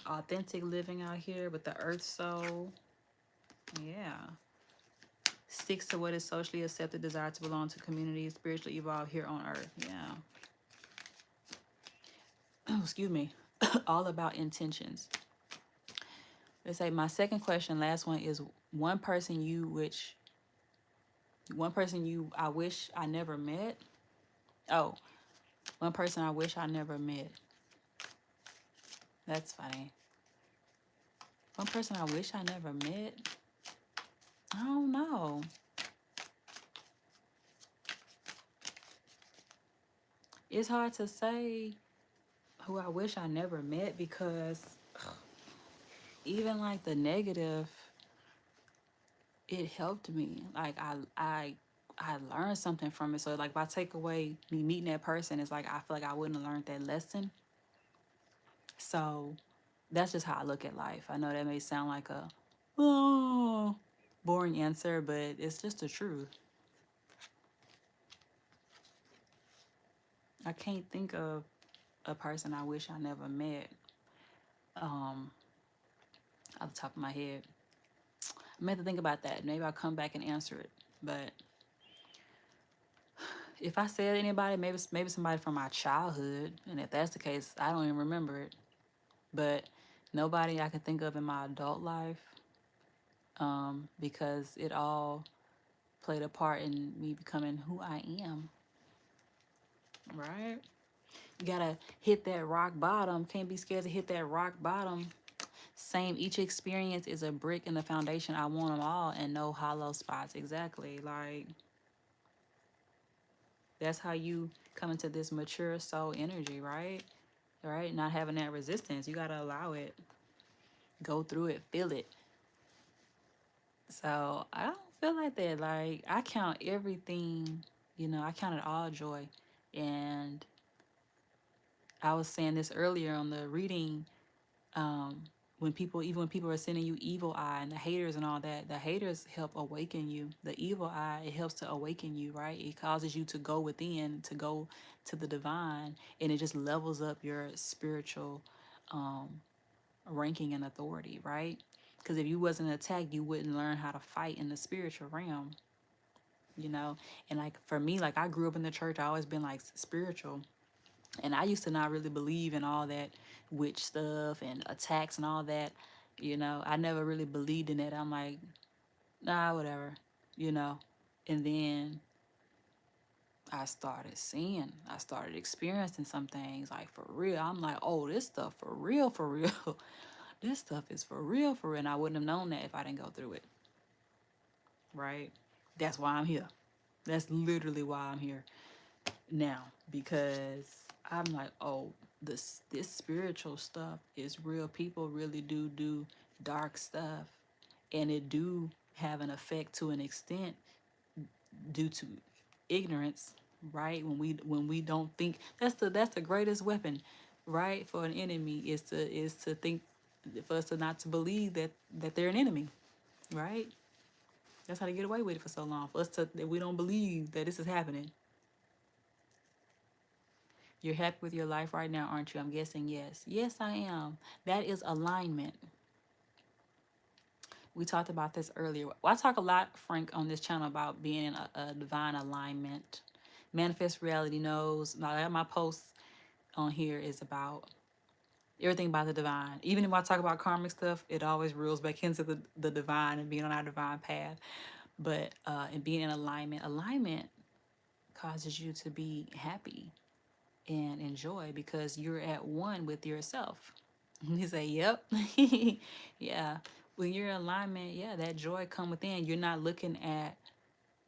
Authentic living out here with the earth soul. Yeah. Sticks to what is socially accepted, desire to belong to community, spiritually evolve here on earth. Yeah. Excuse me. All about intentions. Let's say my second question, last one, is one person I wish I never met. Oh, one person I wish I never met. That's funny. One person I wish I never met. I don't know. It's hard to say who I wish I never met because even like the negative, it helped me. Like I learned something from it. So like if I take away me meeting that person, it's like I feel like I wouldn't have learned that lesson. So that's just how I look at life. I know that may sound like a oh, boring answer, but it's just the truth. I can't think of a person I wish I never met um, off the top of my head. I meant to think about that. Maybe I'll come back and answer it. But if I said anybody, maybe somebody from my childhood, and if that's the case, I don't even remember it. But nobody I can think of in my adult life, because it all played a part in me becoming who I am. Right? You gotta hit that rock bottom. Can't be scared to hit that rock bottom. Same, each experience is a brick in the foundation. I want them all and no hollow spots. Exactly. Like, that's how you come into this mature soul energy, right? Right? Not having that resistance. You gotta allow it. Go through it. Feel it. So I don't feel like that. Like, I count everything, I count it all joy. And I was saying this earlier on the reading, um, even when people are sending you evil eye and the haters and all that, the haters help awaken you. The evil eye, it helps to awaken you, right? It causes you to go within, to go to the divine, and it just levels up your spiritual um, ranking and authority, right? Because if you wasn't attacked, you wouldn't learn how to fight in the spiritual realm, you know. And like for me, like I grew up in the church, I always been like spiritual, and I used to not really believe in all that witch stuff and attacks and all that. I never really believed in it. I'm like, nah, whatever, you know. And then I started seeing, I started experiencing some things like for real. I'm like, oh, this stuff for real, for real. This stuff is for real, for real. And I wouldn't have known that if I didn't go through it, right? That's why I'm here. That's literally why I'm here now, because I'm like, oh, this spiritual stuff is real. People really do dark stuff, and it do have an effect to an extent due to ignorance, right? When we don't think, that's the greatest weapon, right, for an enemy is to think, for us to not to believe that they're an enemy, right? That's how they get away with it for so long. For us to that we don't believe that this is happening. You're happy with your life right now, aren't you? I'm guessing yes. Yes, I am. That is alignment. We talked about this earlier. Well, I talk a lot, Frank, on this channel about being in a divine alignment. Manifest Reality knows. Now, my posts on here is about everything about the divine. Even if I talk about karmic stuff, it always reels back into the divine and being on our divine path. But and being in alignment causes you to be happy and enjoy because you're at one with yourself. You say, "Yep, yeah." When you're in alignment, yeah, that joy come within. You're not looking at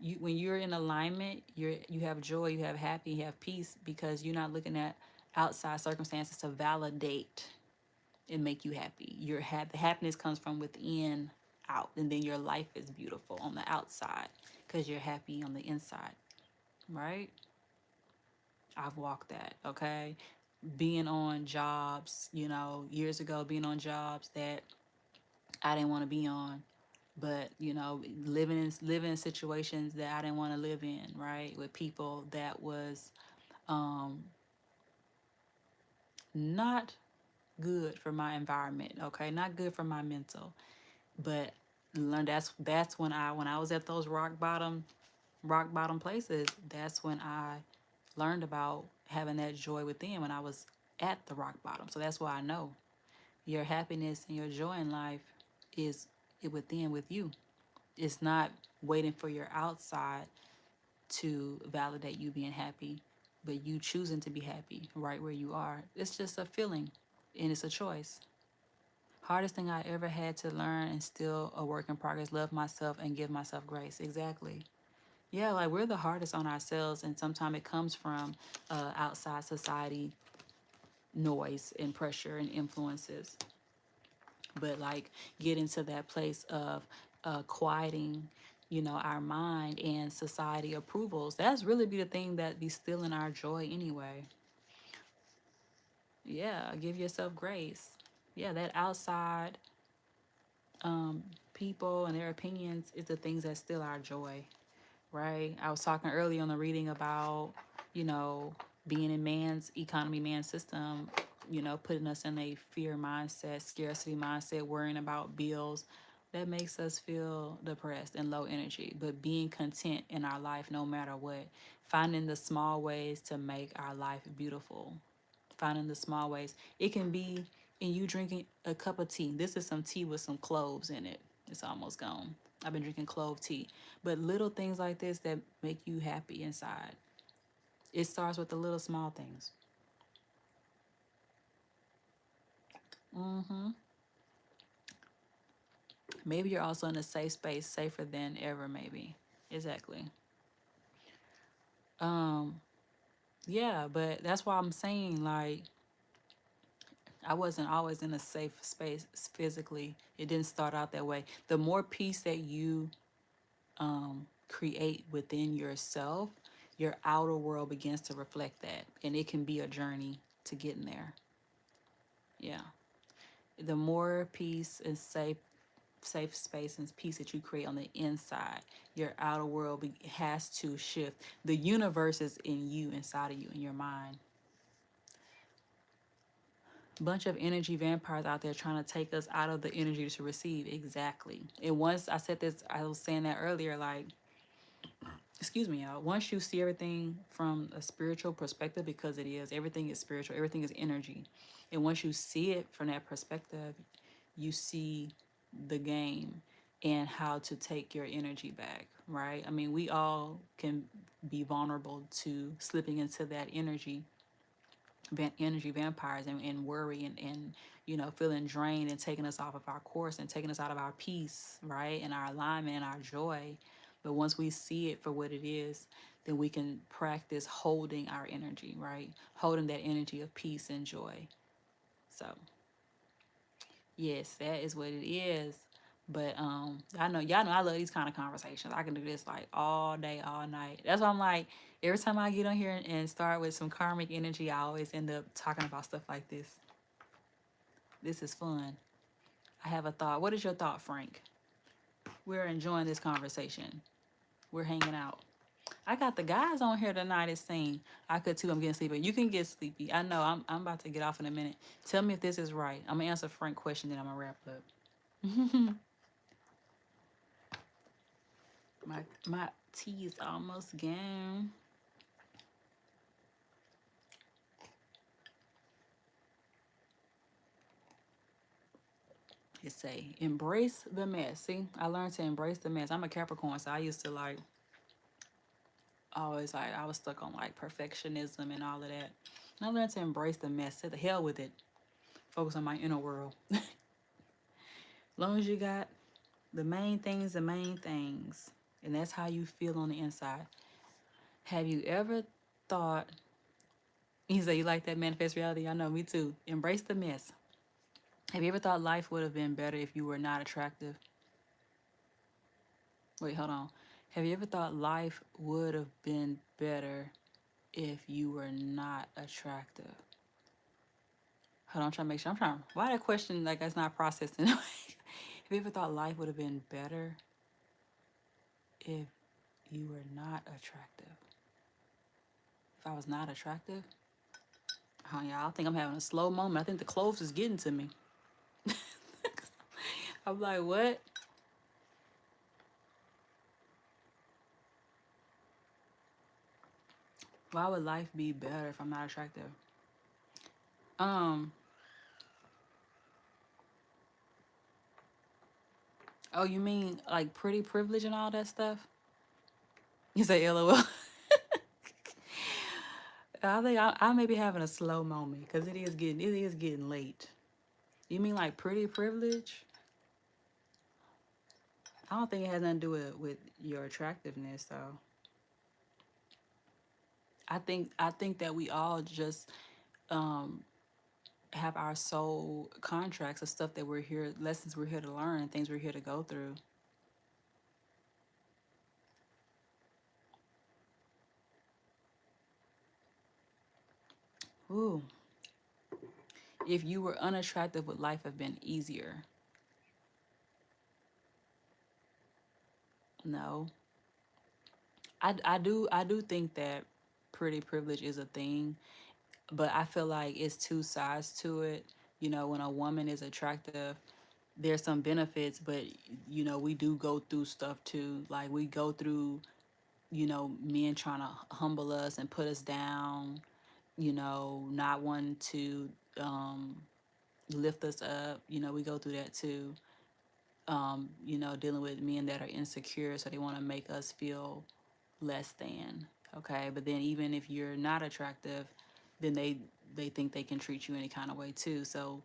you when you're in alignment. You have joy, you have happy, you have peace because you're not looking at outside circumstances to validate and make you happy. The happiness comes from within out, and then your life is beautiful on the outside because you're happy on the inside, right? I've walked that, okay? Being on jobs, years ago, being on jobs that I didn't want to be on, but living in situations that I didn't want to live in, right? With people that was um, not good for my environment, okay? Not good for my mental. But learn that's when I was at those rock bottom places, that's when I learned about having that joy within when I was at the rock bottom. So that's why I know your happiness and your joy in life is within with you. It's not waiting for your outside to validate you being happy, but you choosing to be happy right where you are. It's just a feeling and it's a choice. Hardest thing I ever had to learn and still a work in progress. Love myself and give myself grace. Exactly. Yeah, like we're the hardest on ourselves, and sometimes it comes from outside society noise and pressure and influences. But like getting to that place of quieting, our mind and society approvals. That's really be the thing that be stealing our joy anyway. Yeah, give yourself grace. Yeah, that outside people and their opinions is the things that steal our joy, right? I was talking earlier on the reading about, you know, being in man's economy, man's system, putting us in a fear mindset, scarcity mindset, worrying about bills. That makes us feel depressed and low energy. But being content in our life, no matter what, finding the small ways to make our life beautiful, finding the small ways. It can be in you drinking a cup of tea. This is some tea with some cloves in it. It's almost gone. I've been drinking clove tea. But little things like this that make you happy inside. It starts with the little small things. hmm Maybe you're also in a safe space, safer than ever, maybe. Exactly. Um, yeah, but that's why I'm saying, like, I wasn't always in a safe space physically. It didn't start out that way. The more peace that you create within yourself, your outer world begins to reflect that. And it can be a journey to getting there. Yeah. The more peace and safe space and peace that you create on the inside, your outer world has to shift. The universe is in you, inside of you, in your mind. Bunch of energy vampires out there trying to take us out of the energy to receive. Exactly. And once I said this, I was saying that earlier, like, excuse me, y'all. Once you see everything from a spiritual perspective, because everything is spiritual, everything is energy. And once you see it from that perspective, you see the game and how to take your energy back, right? I mean, we all can be vulnerable to slipping into that energy vampires and worry and feeling drained and taking us off of our course and taking us out of our peace, right, and our alignment and our joy. But once we see it for what it is, then we can practice holding our energy, right, holding that energy of peace and joy. So yes, that is what it is. But I know y'all know I love these kind of conversations. I can do this like all day, all night. That's why I'm like, every time I get on here and start with some karmic energy, I always end up talking about stuff like this. This is fun. I have a thought. What is your thought, Frank? We're enjoying this conversation. We're hanging out. I got the guys on here tonight. It's saying I could too. I'm getting sleepy. You can get sleepy. I know. I'm about to get off in a minute. Tell me if this is right. I'm gonna answer Frank's question, then I'm gonna wrap up. My tea is almost gone. It say embrace the mess. See, I learned to embrace the mess. I'm a Capricorn, so I used to like always like I was stuck on like perfectionism and all of that. And I learned to embrace the mess. Say the hell with it. Focus on my inner world. As long as you got the main things, and that's how you feel on the inside. Have you ever thought? You say you like that manifest reality. I know, me too. Embrace the mess. Have you ever thought life would have been better if you were not attractive? Wait, hold on. Have you ever thought life would have been better if you were not attractive? Hold on, I'm trying to make sure. I'm trying. Why that question like that's not processing? Have you ever thought life would have been better if you were not attractive? If I was not attractive? Oh, yeah, I think I'm having a slow moment. I think the clothes is getting to me. I'm like, what? Why would life be better if I'm not attractive? Um. Oh, you mean like pretty privilege and all that stuff? You say LOL. I think I may be having a slow moment because it is getting late. You mean like pretty privilege? I don't think it has nothing to do with your attractiveness though. I think that we all just um have our soul contracts of stuff that we're here, lessons we're here to learn, things we're here to go through. Ooh, if you were unattractive, would life have been easier? No. I do think that pretty privilege is a thing, but I feel like it's two sides to it. You know, when a woman is attractive, there's some benefits, but you know, we do go through stuff too. Like we go through, you know, men trying to humble us and put us down, you know, not wanting to um lift us up. You know, we go through that too. You know, dealing with men that are insecure, so they want to make us feel less than. Okay, but then even if you're not attractive, then they think they can treat you any kind of way too. So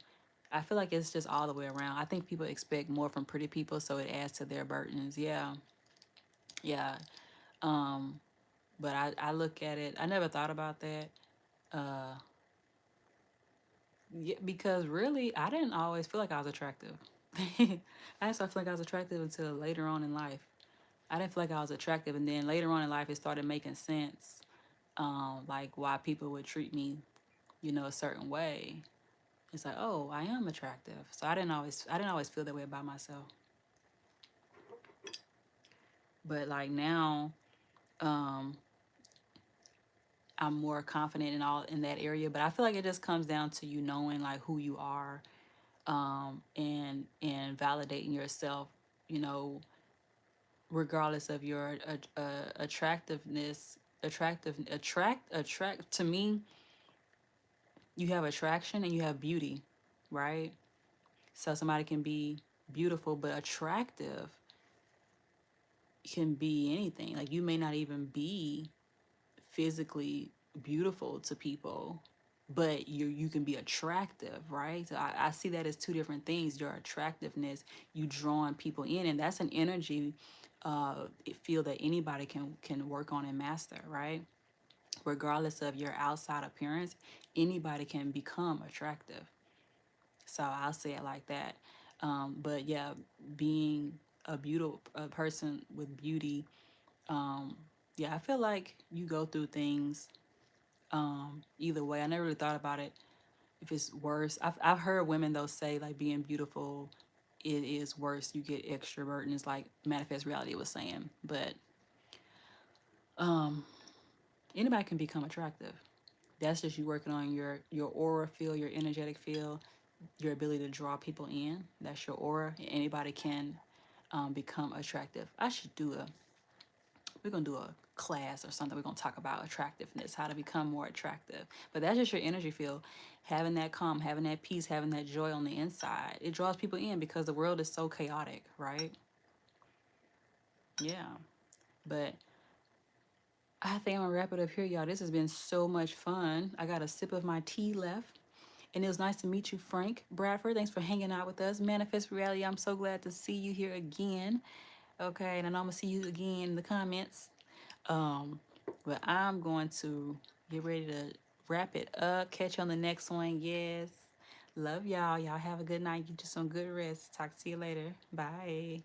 I feel like it's just all the way around. I think people expect more from pretty people, so it adds to their burdens. Yeah, yeah. Um, but I look at it. I never thought about that. Uh, yeah, because really, I didn't always feel like I was attractive. I didn't start feeling like I was attractive until later on in life. I didn't feel like I was attractive, and then later on in life, it started making sense. Like why people would treat me, you know, a certain way. It's like, oh, I am attractive. So I didn't always feel that way about myself. But like now, um, I'm more confident in all in that area. But I feel like it just comes down to you knowing like who you are, and validating yourself. You know, regardless of your attractiveness, attract. To me, you have attraction and you have beauty, right? So somebody can be beautiful but attractive can be anything. Like you may not even be physically beautiful to people, but you can be attractive, right? So I see that as two different things. Your attractiveness, you drawing people in, and that's an energy feel that anybody can work on and master, right? Regardless of your outside appearance, anybody can become attractive. So I'll say it like that. But yeah, being a beautiful a person with beauty, um, yeah, I feel like you go through things either way. I never really thought about it if it's worse. I've heard women though say like being beautiful, it is worse. You get extrovert and it's like manifest reality was saying. But um, anybody can become attractive. That's just you working on your aura field, your energetic field, your ability to draw people in. That's your aura. Anybody can become attractive. I should do a. We're gonna do a class or something. We're gonna talk about attractiveness, how to become more attractive. But that's just your energy field. Having that calm, having that peace, having that joy on the inside. It draws people in because the world is so chaotic, right? Yeah. But I think I'm gonna wrap it up here, y'all. This has been so much fun. I got a sip of my tea left. And it was nice to meet you, Frank Bradford. Thanks for hanging out with us. Manifest Reality, I'm so glad to see you here again. Okay, and I know I'm gonna see you again in the comments. Um, but I'm going to get ready to wrap it up. Catch you on the next one. Yes. Love y'all. Y'all have a good night. Get you some good rest. Talk to you later. Bye.